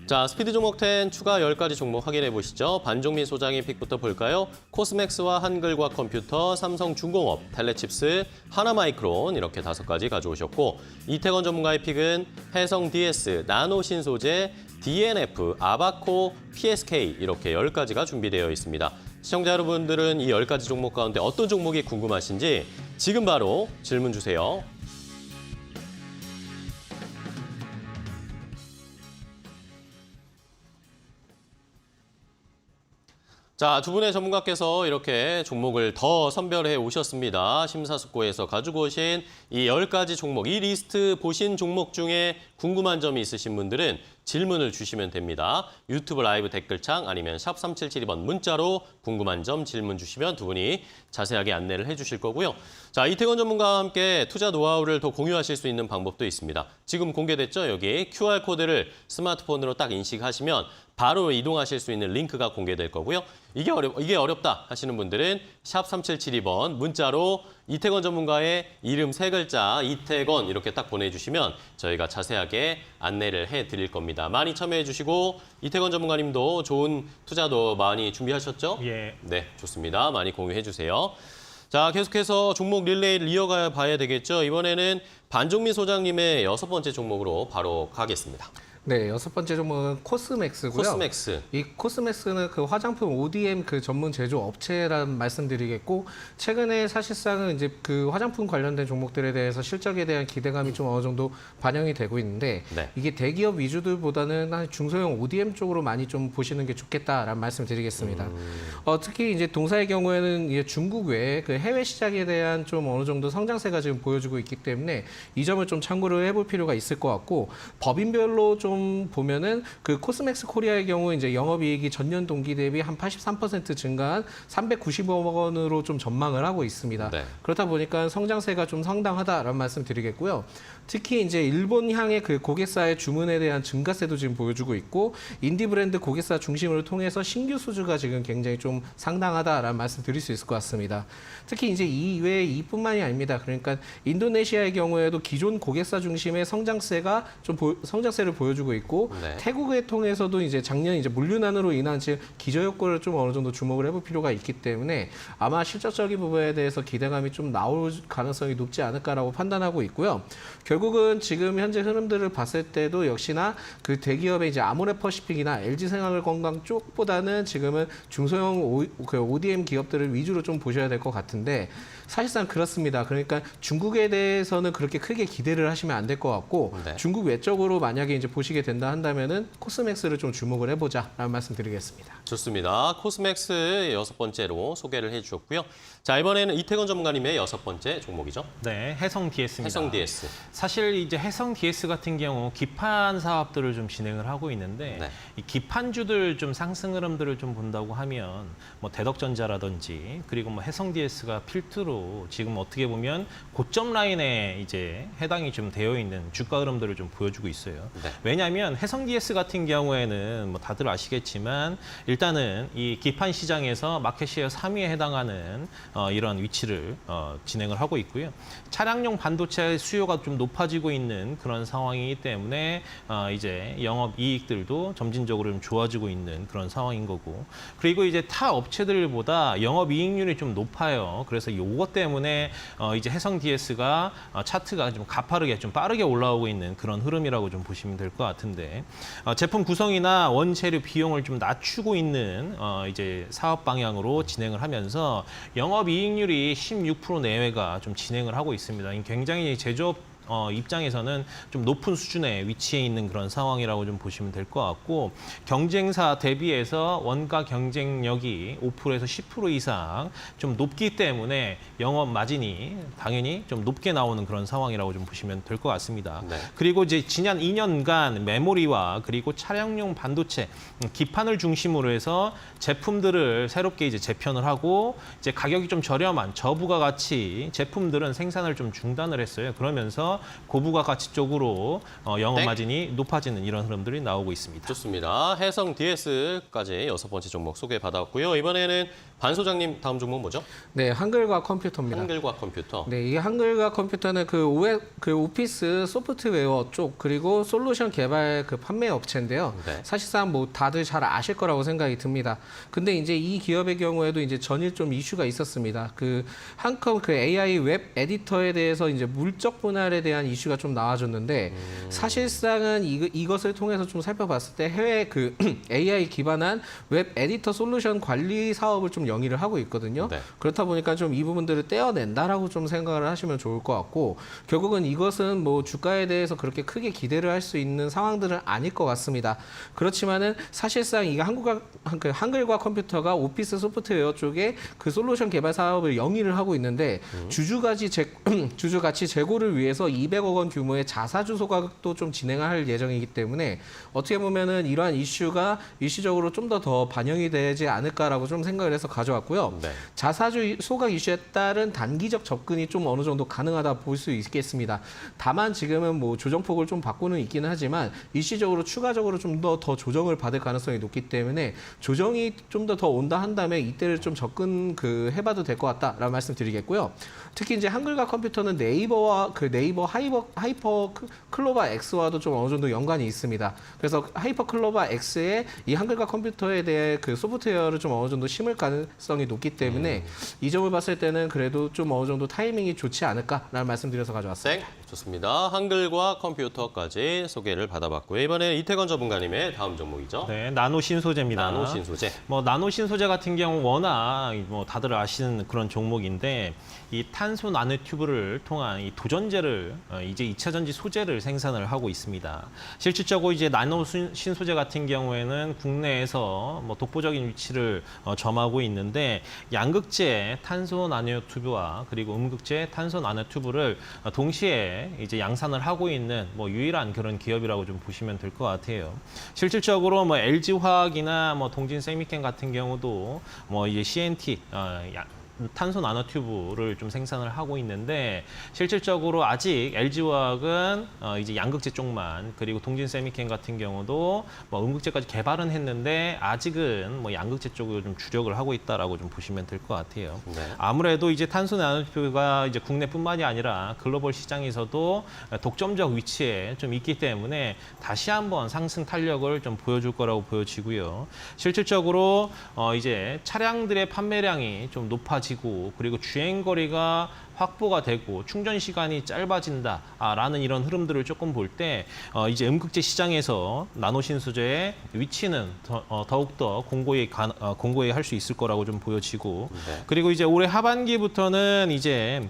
자, 스피드 종목 10 추가 10가지 종목 확인해 보시죠. 반종민 소장의 픽부터 볼까요? 코스맥스와 한글과 컴퓨터, 삼성중공업, 텔레칩스, 하나마이크론 이렇게 5가지 가져오셨고 이태건 전문가의 픽은 해성 DS, 나노신소재, DNF, 아바코, PSK 이렇게 10가지가 준비되어 있습니다. 시청자 여러분들은 이 10가지 종목 가운데 어떤 종목이 궁금하신지 지금 바로 질문 주세요. 자, 두 분의 전문가께서 이렇게 종목을 더 선별해 오셨습니다. 심사숙고해서 가지고 오신 이 10가지 종목, 이 리스트 보신 종목 중에 궁금한 점이 있으신 분들은 질문을 주시면 됩니다. 유튜브 라이브 댓글창 아니면 샵 3772번 문자로 궁금한 점 질문 주시면 두 분이 자세하게 안내를 해주실 거고요. 자, 이태건 전문가와 함께 투자 노하우를 더 공유하실 수 있는 방법도 있습니다. 지금 공개됐죠? 여기 QR코드를 스마트폰으로 딱 인식하시면 바로 이동하실 수 있는 링크가 공개될 거고요. 이게 어렵다 하시는 분들은 샵 3772번 문자로 이태건 전문가의 이름 3글자 이태건 이렇게 딱 보내주시면 저희가 자세하게 안내를 해드릴 겁니다. 많이 참여해 주시고 이태건 전문가님도 좋은 투자도 많이 준비하셨죠? 예. 네, 좋습니다. 많이 공유해 주세요. 자, 계속해서 종목 릴레이를 이어가 봐야 되겠죠. 이번에는 반종민 소장님의 6번째 종목으로 바로 가겠습니다. 네, 6번째 종목은 코스맥스고요. 코스맥스. 이 코스맥스는 그 화장품 ODM 그 전문 제조 업체라는 말씀드리겠고, 최근에 사실상은 이제 그 화장품 관련된 종목들에 대해서 실적에 대한 기대감이 좀 어느 정도 반영이 되고 있는데, 네. 이게 대기업 위주들보다는 한 중소형 ODM 쪽으로 많이 좀 보시는 게 좋겠다라는 말씀드리겠습니다. 특히 이제 동사의 경우에는 이제 중국 외에 그 해외 시장에 대한 좀 어느 정도 성장세가 지금 보여주고 있기 때문에 이 점을 좀 참고를 해볼 필요가 있을 것 같고, 법인별로 좀 보면은 그 코스맥스 코리아의 경우 이제 영업이익이 전년 동기 대비 한 83% 증가한 390억 원으로 좀 전망을 하고 있습니다. 네. 그렇다 보니까 성장세가 좀 상당하다라는 말씀 드리겠고요. 특히 이제 일본향의 그 고객사의 주문에 대한 증가세도 지금 보여주고 있고, 인디 브랜드 고객사 중심으로 통해서 신규 수주가 지금 굉장히 좀 상당하다라는 말씀 드릴 수 있을 것 같습니다. 특히 이제 이 외에 이뿐만이 아닙니다. 그러니까 인도네시아의 경우에도 기존 고객사 중심의 성장세가 좀 성장세를 보여주고 있고, 네. 태국을 통해서도 이제 작년 이제 물류난으로 인한 지금 기저효과를 좀 어느 정도 주목을 해볼 필요가 있기 때문에 아마 실질적인 부분에 대해서 기대감이 좀 나올 가능성이 높지 않을까라고 판단하고 있고요. 결국은 지금 현재 흐름들을 봤을 때도 역시나 그 대기업의 이제 아모레퍼시픽이나 LG생활건강 쪽보다는 지금은 중소형 ODM 기업들을 위주로 좀 보셔야 될 것 같은데, 사실상 그렇습니다. 그러니까 중국에 대해서는 그렇게 크게 기대를 하시면 안 될 것 같고, 네. 중국 외적으로 만약에 이제 보시게 된다 한다면은 코스맥스를 좀 주목을 해보자라는 말씀드리겠습니다. 좋습니다. 코스맥스 6번째로 소개를 해주셨고요. 자, 이번에는 이태건 전문가님의 6번째 종목이죠. 네, 해성 DS입니다. 해성 DS. 사실 이제 해성 DS 같은 경우 기판 사업들을 좀 진행을 하고 있는데, 네. 이 기판주들 좀 상승 흐름들을 좀 본다고 하면 뭐 대덕전자라든지 그리고 뭐 해성 DS가 필두로 지금 어떻게 보면 고점 라인에 이제 해당이 좀 되어 있는 주가 흐름들을 좀 보여주고 있어요. 네. 왜냐하면 해성 DS 같은 경우에는 뭐 다들 아시겠지만 일단은 이 기판 시장에서 마켓시어 3위에 해당하는 이런 위치를 진행을 하고 있고요. 차량용 반도체 수요가 좀 높아지고 있는 그런 상황이기 때문에 이제 영업 이익들도 점진적으로 좀 좋아지고 있는 그런 상황인 거고, 그리고 이제 타 업체들보다 영업 이익률이 좀 높아요. 그래서 이것 때문에 이제 해성 DS가 차트가 좀 가파르게 좀 빠르게 올라오고 있는 그런 흐름이라고 좀 보시면 될 것 같은데, 제품 구성이나 원재료 비용을 좀 낮추고 있는 이제 사업 방향으로 진행을 하면서 영업 이익률이 16% 내외가 좀 진행을 하고 있습니다. 굉장히 제조업 입장에서는 좀 높은 수준에 위치해 있는 그런 상황이라고 좀 보시면 될 것 같고 경쟁사 대비해서 원가 경쟁력이 5%에서 10% 이상 좀 높기 때문에 영업 마진이 당연히 좀 높게 나오는 그런 상황이라고 좀 보시면 될 것 같습니다. 네. 그리고 이제 지난 2년간 메모리와 그리고 차량용 반도체, 기판을 중심으로 해서 제품들을 새롭게 이제 재편을 하고 이제 가격이 좀 저렴한 저부가가치 제품들은 생산을 좀 중단을 했어요. 그러면서 고부가가치 쪽으로 영업 마진이 높아지는 이런 흐름들이 나오고 있습니다. 좋습니다. 해성 DS까지 6번째 종목 소개받았고요. 이번에는 반 소장님 다음 종목 뭐죠? 네, 한글과 컴퓨터입니다. 한글과 컴퓨터. 네, 이 한글과 컴퓨터는 그 오피스 소프트웨어 쪽 그리고 솔루션 개발 그 판매 업체인데요. 네. 사실상 뭐 다들 잘 아실 거라고 생각이 듭니다. 근데 이제 이 기업의 경우에도 이제 전일 좀 이슈가 있었습니다. 그 한컴 그 AI 웹 에디터에 대해서 이제 물적 분할에 대한 이슈가 좀 나와줬는데 사실상은 이것을 통해서 좀 살펴봤을 때 해외 그 AI 기반한 웹 에디터 솔루션 관리 사업을 좀 영위를 하고 있거든요. 네. 그렇다 보니까 좀 이 부분들을 떼어낸다라고 좀 생각을 하시면 좋을 것 같고 결국은 이것은 뭐 주가에 대해서 그렇게 크게 기대를 할 수 있는 상황들은 아닐 것 같습니다. 그렇지만은 사실상 이게 한글과 컴퓨터가 오피스 소프트웨어 쪽에 그 솔루션 개발 사업을 영위를 하고 있는데 주주가치 재고를 위해서 200억 원 규모의 자사주 소각도 좀 진행할 예정이기 때문에 어떻게 보면은 이러한 이슈가 일시적으로 좀 더 반영이 되지 않을까라고 좀 생각을 해서 가져왔고요. 네. 자사주 소각 이슈에 따른 단기적 접근이 좀 어느 정도 가능하다 볼 수 있겠습니다. 다만 지금은 뭐 조정폭을 좀 바꾸는 있기는 하지만 일시적으로 추가적으로 좀 더 조정을 받을 가능성이 높기 때문에 조정이 좀 더 온다 한다면 이때를 좀 접근 해봐도 될 것 같다라는 말씀드리겠고요. 특히 이제 한글과 컴퓨터는 네이버 하이퍼 클로바 X와도 좀 어느 정도 연관이 있습니다. 그래서 하이퍼 클로바 X에 이 한글과 컴퓨터에 대해 그 소프트웨어를 좀 어느 정도 심을 가능성이 높기 때문에 이 점을 봤을 때는 그래도 좀 어느 정도 타이밍이 좋지 않을까라는 말씀드려서 가져왔습니다. 땡. 좋습니다. 한글과 컴퓨터까지 소개를 받아봤고요. 이번에는 이태건 전문가님의 다음 종목이죠. 네, 나노 신소재입니다. 나노 신소재. 나노 신소재 같은 경우 워낙 다들 아시는 그런 종목인데 이 탄소 나노 튜브를 통한 이 도전제를 이제 2차 전지 소재를 생산을 하고 있습니다. 실질적으로 이제 나노 신소재 같은 경우에는 국내에서 독보적인 위치를 점하고 있는데 양극재 탄소 나노 튜브와 그리고 음극재 탄소 나노 튜브를 동시에 이제 양산을 하고 있는 유일한 그런 기업이라고 좀 보시면 될 것 같아요. 실질적으로 LG 화학이나 동진 세미캠 같은 경우도 이제 CNT 탄소 나노튜브를 좀 생산을 하고 있는데 실질적으로 아직 LG화학은 이제 양극재 쪽만 그리고 동진 세미캠 같은 경우도 음극재까지 개발은 했는데 아직은 양극재 쪽으로 좀 주력을 하고 있다라고 좀 보시면 될 것 같아요. 네. 아무래도 이제 탄소 나노튜브가 이제 국내뿐만이 아니라 글로벌 시장에서도 독점적 위치에 좀 있기 때문에 다시 한번 상승 탄력을 좀 보여줄 거라고 보여지고요. 실질적으로 이제 차량들의 판매량이 좀 높아지고 그리고 주행거리가 확보가 되고 충전 시간이 짧아진다라는 이런 흐름들을 조금 볼 때 이제 음극재 시장에서 나노 신소재의 위치는 더욱더 공고히 할 수 있을 거라고 좀 보여지고 네. 그리고 이제 올해 하반기부터는 이제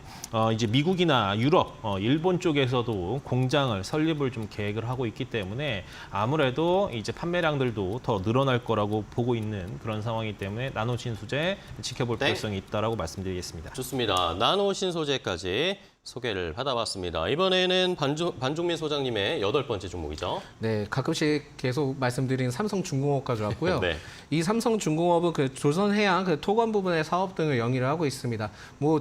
미국이나 유럽, 일본 쪽에서도 공장을 설립을 좀 계획을 하고 있기 때문에 아무래도 이제 판매량들도 더 늘어날 거라고 보고 있는 그런 상황이기 때문에 나노 신소재 지켜볼 필요성이 있다라고 말씀드리겠습니다. 좋습니다. 나노 신소재까지 소개를 받아봤습니다. 이번에는 반종민 소장님의 8번째 종목이죠. 네, 가끔씩 계속 말씀드린 삼성중공업 가져왔고요. 네. 이 삼성중공업은 그 조선해양 그 토건 부분의 사업 등을 영위를 하고 있습니다.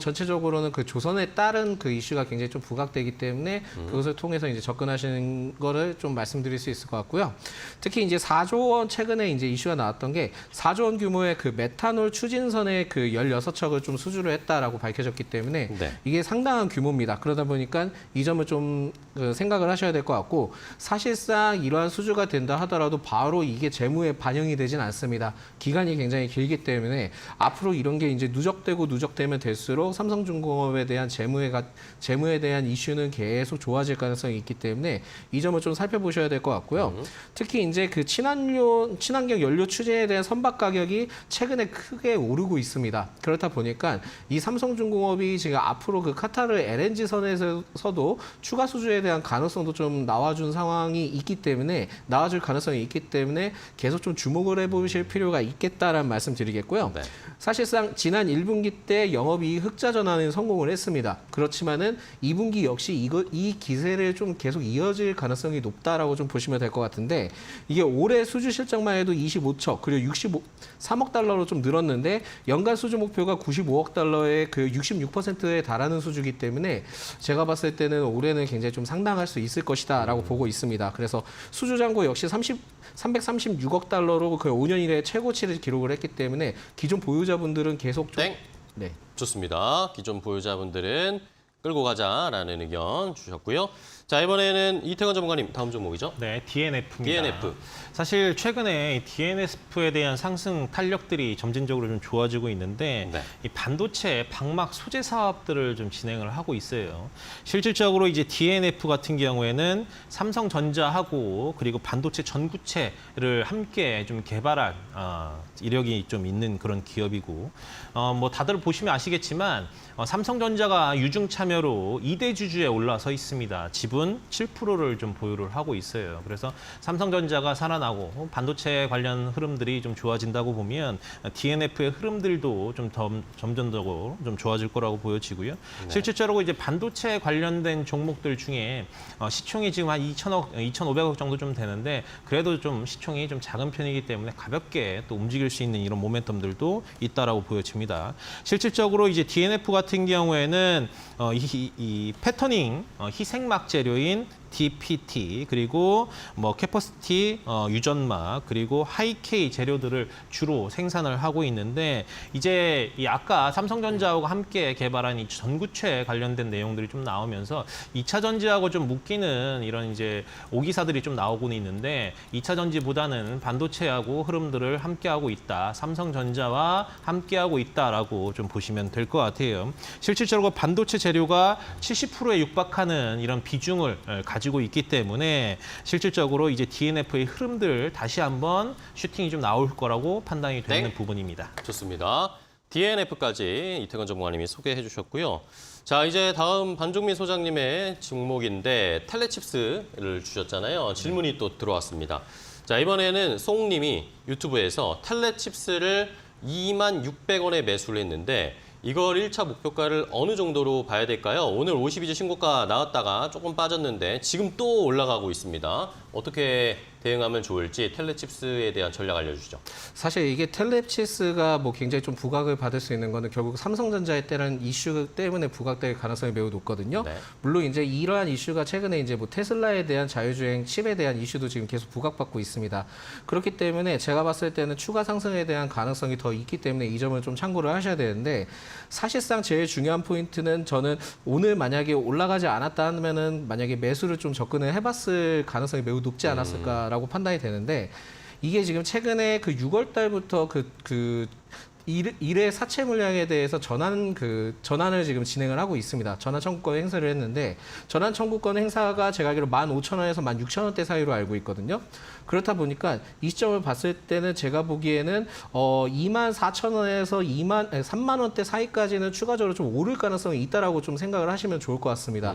전체적으로는 그 조선에 따른 그 이슈가 굉장히 좀 부각되기 때문에 그것을 통해서 이제 접근하시는 거를 좀 말씀드릴 수 있을 것 같고요. 특히 이제 4조 원 최근에 이제 이슈가 나왔던 게 4조 원 규모의 그 메탄올 추진선의 그 16척을 좀 수주를 했다라고 밝혀졌기 때문에 네. 이게 상당한 규모입니다. 그러다 보니까 이 점을 좀 생각을 하셔야 될 것 같고 사실상 이러한 수주가 된다 하더라도 바로 이게 재무에 반영이 되진 않습니다. 기간이 굉장히 길기 때문에 앞으로 이런 게 이제 누적되면 될수록 삼성중공업에 대한 재무에 대한 이슈는 계속 좋아질 가능성이 있기 때문에 이 점을 좀 살펴보셔야 될 것 같고요. 특히 이제 그 친환경 연료 추진에 대한 선박 가격이 최근에 크게 오르고 있습니다. 그렇다 보니까 이 삼성중공업이 지금 앞으로 그 카타르 RNG 선에서도 추가 수주에 대한 가능성도 좀 나와준 상황이 있기 때문에 나와줄 가능성이 있기 때문에 계속 좀 주목을 해보실 필요가 있겠다라는 말씀드리겠고요. 네. 사실상 지난 1분기 때 영업이익 흑자 전환에 성공을 했습니다. 그렇지만은 2분기 역시 이 기세를 좀 계속 이어질 가능성이 높다라고 좀 보시면 될 것 같은데 이게 올해 수주 실적만 해도 25척 그리고 3억 달러로 좀 늘었는데 연간 수주 목표가 95억 달러의 그 66%에 달하는 수주기 때문에 제가 봤을 때는 올해는 굉장히 좀 상당할 수 있을 것이다라고 보고 있습니다. 그래서 수주 잔고 역시 336억 달러로 그 5년 이래 최고치를 기록을 했기 때문에 기존 보유자분들은 계속 좀 땡. 네. 좋습니다. 기존 보유자분들은 끌고 가자라는 의견 주셨고요. 자, 이번에는 이태건 전문가님 다음 종목이죠? 네, DNF입니다. DNF. 사실 최근에 DNF에 대한 상승 탄력들이 점진적으로 좀 좋아지고 있는데 네. 이 반도체 방막 소재 사업들을 좀 진행을 하고 있어요. 실질적으로 이제 DNF 같은 경우에는 삼성전자하고 그리고 반도체 전구체를 함께 좀 개발한 이력이 좀 있는 그런 기업이고 뭐 다들 보시면 아시겠지만 삼성전자가 유중 참여로 2대 주주에 올라서 있습니다. 지분 7%를 좀 보유를 하고 있어요. 그래서 삼성전자가 살아나고 반도체 관련 흐름들이 좀 좋아진다고 보면 DNF의 흐름들도 좀 점점적으로 좀 좋아질 거라고 보여지고요. 네. 실질적으로 이제 반도체 관련된 종목들 중에 시총이 지금 한 2,000억, 2,500억 정도 좀 되는데 그래도 좀 시총이 좀 작은 편이기 때문에 가볍게 또 움직일 수 있는 이런 모멘텀들도 있다라고 보여집니다. 실질적으로 이제 DNF 같은 경우에는 이 패터닝 희생막 재료인 DPT 그리고 뭐 캐퍼시티 유전막 그리고 하이K 재료들을 주로 생산을 하고 있는데 이제 이 아까 삼성전자하고 함께 개발한 이 전구체 관련된 내용들이 좀 나오면서 2차 전지하고 좀 묶이는 이런 이제 오기사들이 좀 나오고는 있는데 2차 전지보다는 반도체하고 흐름들을 함께 하고 있다. 삼성전자와 함께 하고 있다라고 좀 보시면 될 것 같아요. 실질적으로 반도체 재료가 70%에 육박하는 이런 비중을 가지고 있기 때문에 실질적으로 이제 DNF의 흐름들 다시 한번 슈팅이 좀 나올 거라고 판단이 되는 네. 부분입니다. 좋습니다. DNF까지 이태건 전문가님이 소개해 주셨고요. 자, 이제 다음 반종민 소장님의 종목인데 텔레칩스를 주셨잖아요. 질문이 또 들어왔습니다. 자, 이번에는 송님이 유튜브에서 텔레칩스를 26,600원에 매수를 했는데 이걸 1차 목표가를 어느 정도로 봐야 될까요? 오늘 52주 신고가 나왔다가 조금 빠졌는데 지금 또 올라가고 있습니다. 어떻게 대응하면 좋을지 텔레칩스에 대한 전략 알려주시죠. 사실 이게 텔레칩스가 뭐 굉장히 좀 부각을 받을 수 있는 거는 결국 삼성전자에 대한 이슈 때문에 부각될 가능성이 매우 높거든요. 네. 물론 이제 이러한 이슈가 최근에 이제 뭐 테슬라에 대한 자율주행 칩에 대한 이슈도 지금 계속 부각받고 있습니다. 그렇기 때문에 제가 봤을 때는 추가 상승에 대한 가능성이 더 있기 때문에 이 점을 좀 참고를 하셔야 되는데 사실상 제일 중요한 포인트는 저는 오늘 만약에 올라가지 않았다 하면은 만약에 매수를 좀 접근을 해봤을 가능성이 매우 높지 않았을까라고 판단이 되는데 이게 지금 최근에 그 6월 달부터 그 일의 사채 물량에 대해서 전환을 지금 진행을 하고 있습니다. 전환 청구권 행사를 했는데 전환 청구권 행사가 제가 알기로 15,000원에서 16,000원대 사이로 알고 있거든요. 그렇다 보니까 이 시점을 봤을 때는 제가 보기에는 24,000원에서 3만 원대 사이까지는 추가적으로 좀 오를 가능성이 있다라고 좀 생각을 하시면 좋을 것 같습니다.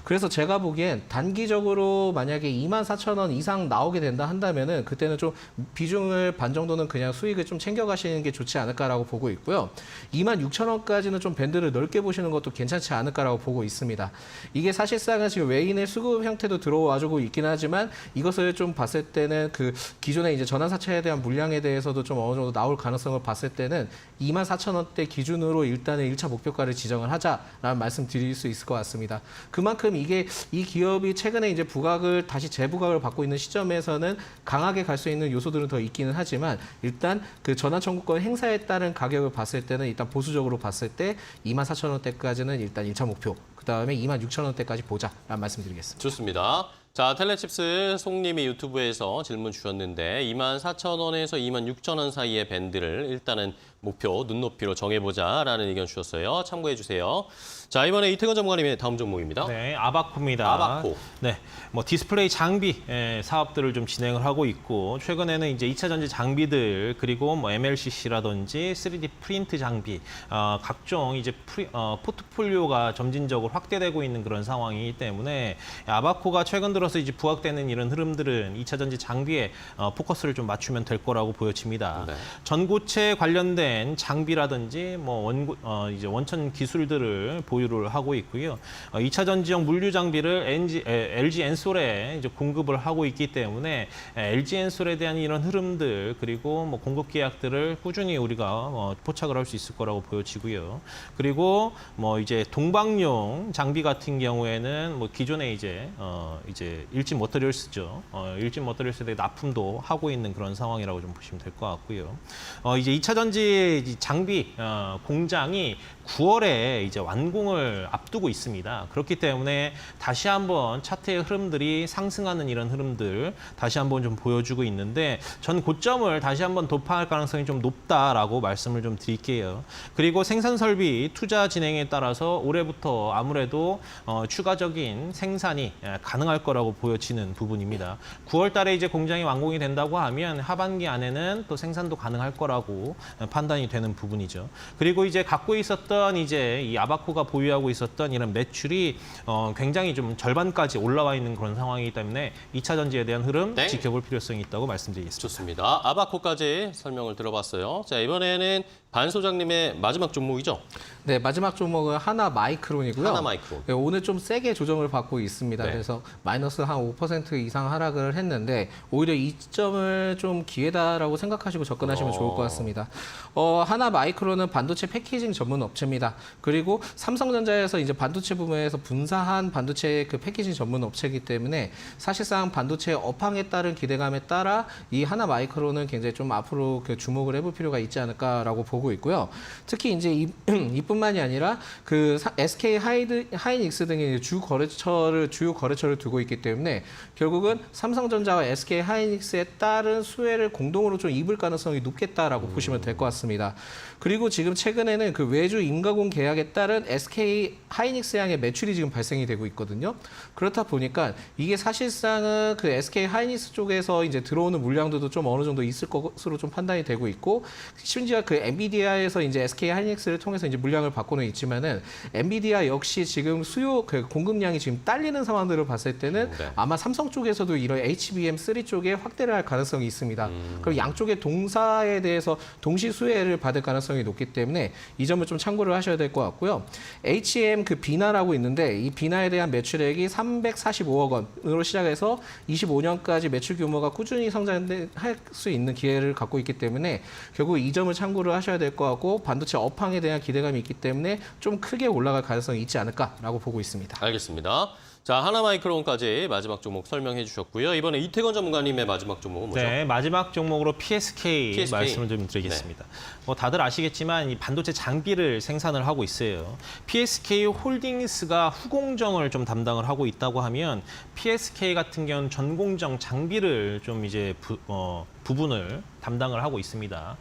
그래서 제가 보기엔 단기적으로 만약에 24,000원 이상 나오게 된다 한다면은 그때는 좀 비중을 반 정도는 그냥 수익을 좀 챙겨가시는 게 좋지 않을까라고 보고 있고요. 26,000원까지는 좀 밴드를 넓게 보시는 것도 괜찮지 않을까라고 보고 있습니다. 이게 사실상은 지금 외인의 수급 형태도 들어와주고 있긴 하지만 이것을 좀 봤을 때는 그 기존에 이제 전환사채에 대한 물량에 대해서도 좀 어느 정도 나올 가능성을 봤을 때는 24,000원대 기준으로 일단은 1차 목표가를 지정을 하자라는 말씀 드릴 수 있을 것 같습니다. 그만큼 이 기업이 최근에 이제 부각을 다시 재부각을 받고 있는 시점에서는 강하게 갈 수 있는 요소들은 더 있기는 하지만 일단 그 전환 청구권 행사에 따른 가격을 봤을 때는 일단 보수적으로 봤을 때 24,000원대까지는 일단 1차 목표 그다음에 26,000원대까지 보자라는 말씀 드리겠습니다. 좋습니다. 자, 텔레칩스 송님이 유튜브에서 질문 주셨는데 24,000원에서 26,000원 사이의 밴드를 일단은 목표 눈높이로 정해보자라는 의견 주셨어요. 참고해 주세요. 자, 이번에 이태건 전문가님의 다음 종목입니다. 네, 아바코입니다. 아바코. 네, 뭐 디스플레이 장비 사업들을 좀 진행을 하고 있고 최근에는 이제 2차 전지 장비들 그리고 뭐 MLCC라든지 3D 프린트 장비 각종 이제 포트폴리오가 점진적으로 확대되고 있는 그런 상황이기 때문에 아바코가 최근 들어서 이제 부각되는 이런 흐름들은 2차 전지 장비에 포커스를 좀 맞추면 될 거라고 보여집니다. 네. 전고체 관련된 장비라든지 뭐 이제 원천 기술들을 보유를 하고 있고요. 2차 전지용 물류 장비를 LG 엔솔에 이제 공급을 하고 있기 때문에 LG 엔솔에 대한 이런 흐름들 그리고 뭐 공급 계약들을 꾸준히 우리가 포착을 할 수 있을 거라고 보여지고요. 그리고 뭐 이제 동방용 장비 같은 경우에는 뭐 기존에 이제 일진 머터리얼스죠. 일진 머터리얼스에 대해 납품도 하고 있는 그런 상황이라고 좀 보시면 될 것 같고요. 이제 2차 전지 장비 공장이 9월에 이제 완공을 앞두고 있습니다. 그렇기 때문에 다시 한번 차트의 흐름들이 상승하는 이런 흐름들 다시 한번 좀 보여주고 있는데 전 고점을 다시 한번 돌파할 가능성이 좀 높다라고 말씀을 좀 드릴게요. 그리고 생산 설비 투자 진행에 따라서 올해부터 아무래도 추가적인 생산이 가능할 거라고 보여지는 부분입니다. 9월 달에 이제 공장이 완공이 된다고 하면 하반기 안에는 또 생산도 가능할 거라고 판단이 되는 부분이죠. 그리고 이제 갖고 있었던 이제 이 아바코가 보유하고 있었던 이런 매출이 굉장히 좀 절반까지 올라와 있는 그런 상황이기 때문에 2차 전지에 대한 흐름 네. 지켜볼 필요성이 있다고 말씀드리겠습니다. 좋습니다. 아바코까지 설명을 들어봤어요. 자, 이번에는 반 소장님의 마지막 종목이죠? 네, 마지막 종목은 하나 마이크론이고요. 하나 마이크론. 네, 오늘 좀 세게 조정을 받고 있습니다. 네. 그래서 마이너스 한 5% 이상 하락을 했는데 오히려 이 점을 좀 기회다라고 생각하시고 접근하시면 좋을 것 같습니다. 하나 마이크론은 반도체 패키징 전문 업체입니다. 그리고 삼성전자에서 이제 반도체 부문에서 분사한 반도체 그 패키징 전문 업체이기 때문에 사실상 반도체 업황에 따른 기대감에 따라 이 하나 마이크론은 굉장히 좀 앞으로 그 주목을 해볼 필요가 있지 않을까라고 보고 있고요. 특히 이제 이뿐만이 아니라 그 SK 하이닉스 등의 주요 거래처를 두고 있기 때문에 결국은 삼성전자와 SK 하이닉스에 따른 수혜를 공동으로 좀 입을 가능성이 높겠다라고 보시면 될 것 같습니다. 그리고 지금 최근에는 그 외주 인가공 계약에 따른 SK 하이닉스 양의 매출이 지금 발생이 되고 있거든요. 그렇다 보니까 이게 사실상은 그 SK 하이닉스 쪽에서 이제 들어오는 물량들도 좀 어느 정도 있을 것으로 좀 판단이 되고 있고 심지어 그 엔비디아에서 이제 SK 하이닉스를 통해서 이제 물량을 받고는 있지만은 엔비디아 역시 지금 그 공급량이 지금 딸리는 상황들을 봤을 때는 네. 아마 삼성 쪽에서도 이런 HBM3 쪽에 확대를 할 가능성이 있습니다. 그럼 양쪽의 동사에 대해서 동시 수혜를 받을 가능성이 높기 때문에 이 점을 좀 참고를 하셔야 될 것 같고요. HM 그 비나라고 있는데 이 비나에 대한 매출액이 345억 원으로 시작해서 25년까지 매출 규모가 꾸준히 성장할 수 있는 기회를 갖고 있기 때문에 결국 이 점을 참고를 하셔야 될 것 같고 반도체 업황에 대한 기대감이 있기 때문에 좀 크게 올라갈 가능성이 있지 않을까라고 보고 있습니다. 알겠습니다. 자, 하나마이크론까지 마지막 종목 설명해 주셨고요. 이번에 이태건 전문가님의 마지막 종목은 뭐죠? 네, 마지막 종목으로 PSK 말씀을 좀 드리겠습니다. 뭐 다들 아시겠지만 이 반도체 장비를 생산을 하고 있어요. PSK 홀딩스가 후공정을 좀 담당을 하고 있다고 하면 PSK 같은 경우는 전공정 장비를 좀 이제 부분을 담당을 하고 있습니다.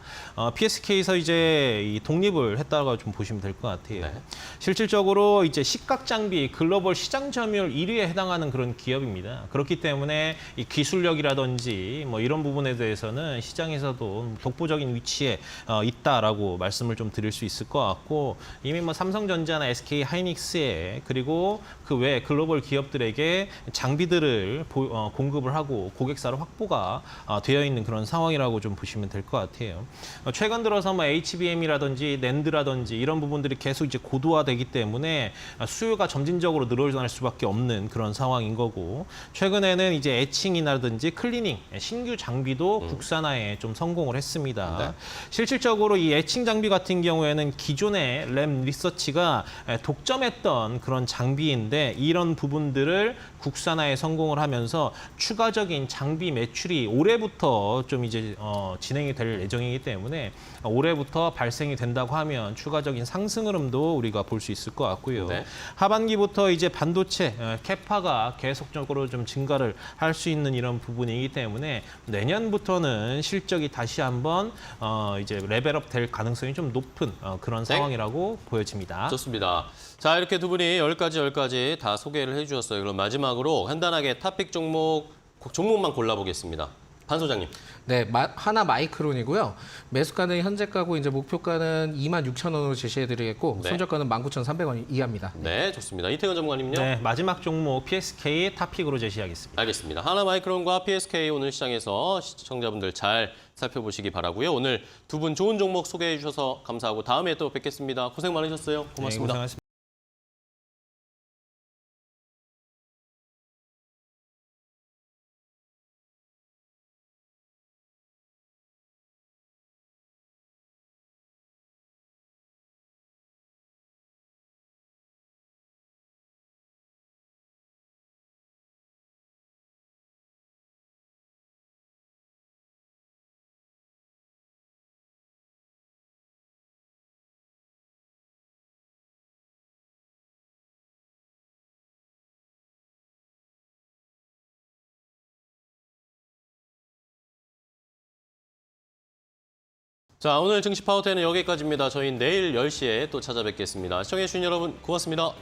PSK에서 이제 이 독립을 했다고 좀 보시면 될 것 같아요. 네. 실질적으로 이제 시각 장비 글로벌 시장 점유율 1위에 해당하는 그런 기업입니다. 그렇기 때문에 이 기술력이라든지 뭐 이런 부분에 대해서는 시장에서도 독보적인 위치에 있다라고 말씀을 좀 드릴 수 있을 것 같고 이미 뭐 삼성전자나 SK 하이닉스에 그리고 그 외 글로벌 기업들에게 장비들을 공급을 하고 고객사로 확보가 되어 있는 그런 상황이라고 좀 보시면 될 것 같아요. 최근 들어서 뭐 HBM이라든지 낸드라든지 이런 부분들이 계속 이제 고도화되기 때문에 수요가 점진적으로 늘어날 수밖에 없는 그런 상황인 거고 최근에는 이제 에칭이라든지 클리닝 신규 장비도 국산화에 좀 성공을 했습니다. 네. 실질적으로 이 에칭 장비 같은 경우에는 기존의 램 리서치가 독점했던 그런 장비인데 이런 부분들을 국산화에 성공을 하면서 추가적인 장비 매출이 올해부터 좀 이제 진행이 될 예정이기 때문에 올해부터 발생이 된다고 하면 추가적인 상승 흐름도 우리가 볼 수 있을 것 같고요. 네. 하반기부터 이제 반도체 캐파가 계속적으로 좀 증가를 할 수 있는 이런 부분이기 때문에 내년부터는 실적이 다시 한번 이제 레벨업 될 가능성이 좀 높은 그런 상황이라고 보여집니다. 좋습니다. 자, 이렇게 두 분이 10가지 다 소개를 해주셨어요. 그럼 마지막으로 간단하게 탑픽 종목만 골라보겠습니다. 반 소장님. 네, 하나 마이크론이고요. 매수가는 현재가고 이제 목표가는 26,000원으로 제시해드리겠고 네. 손절가는 19,300원 이하입니다. 네, 좋습니다. 이태근 전문가님요. 네, 마지막 종목 PSK 탑픽으로 제시하겠습니다. 알겠습니다. 하나마이크론과 PSK 오늘 시장에서 시청자분들 잘 살펴보시기 바라고요. 오늘 두 분 좋은 종목 소개해 주셔서 감사하고 다음에 또 뵙겠습니다. 고생 많으셨어요. 고맙습니다. 네, 고생하셨습니다. 자, 오늘 증시 파워텐은 여기까지입니다. 저희는 내일 10시에 또 찾아뵙겠습니다. 시청해주신 여러분 고맙습니다.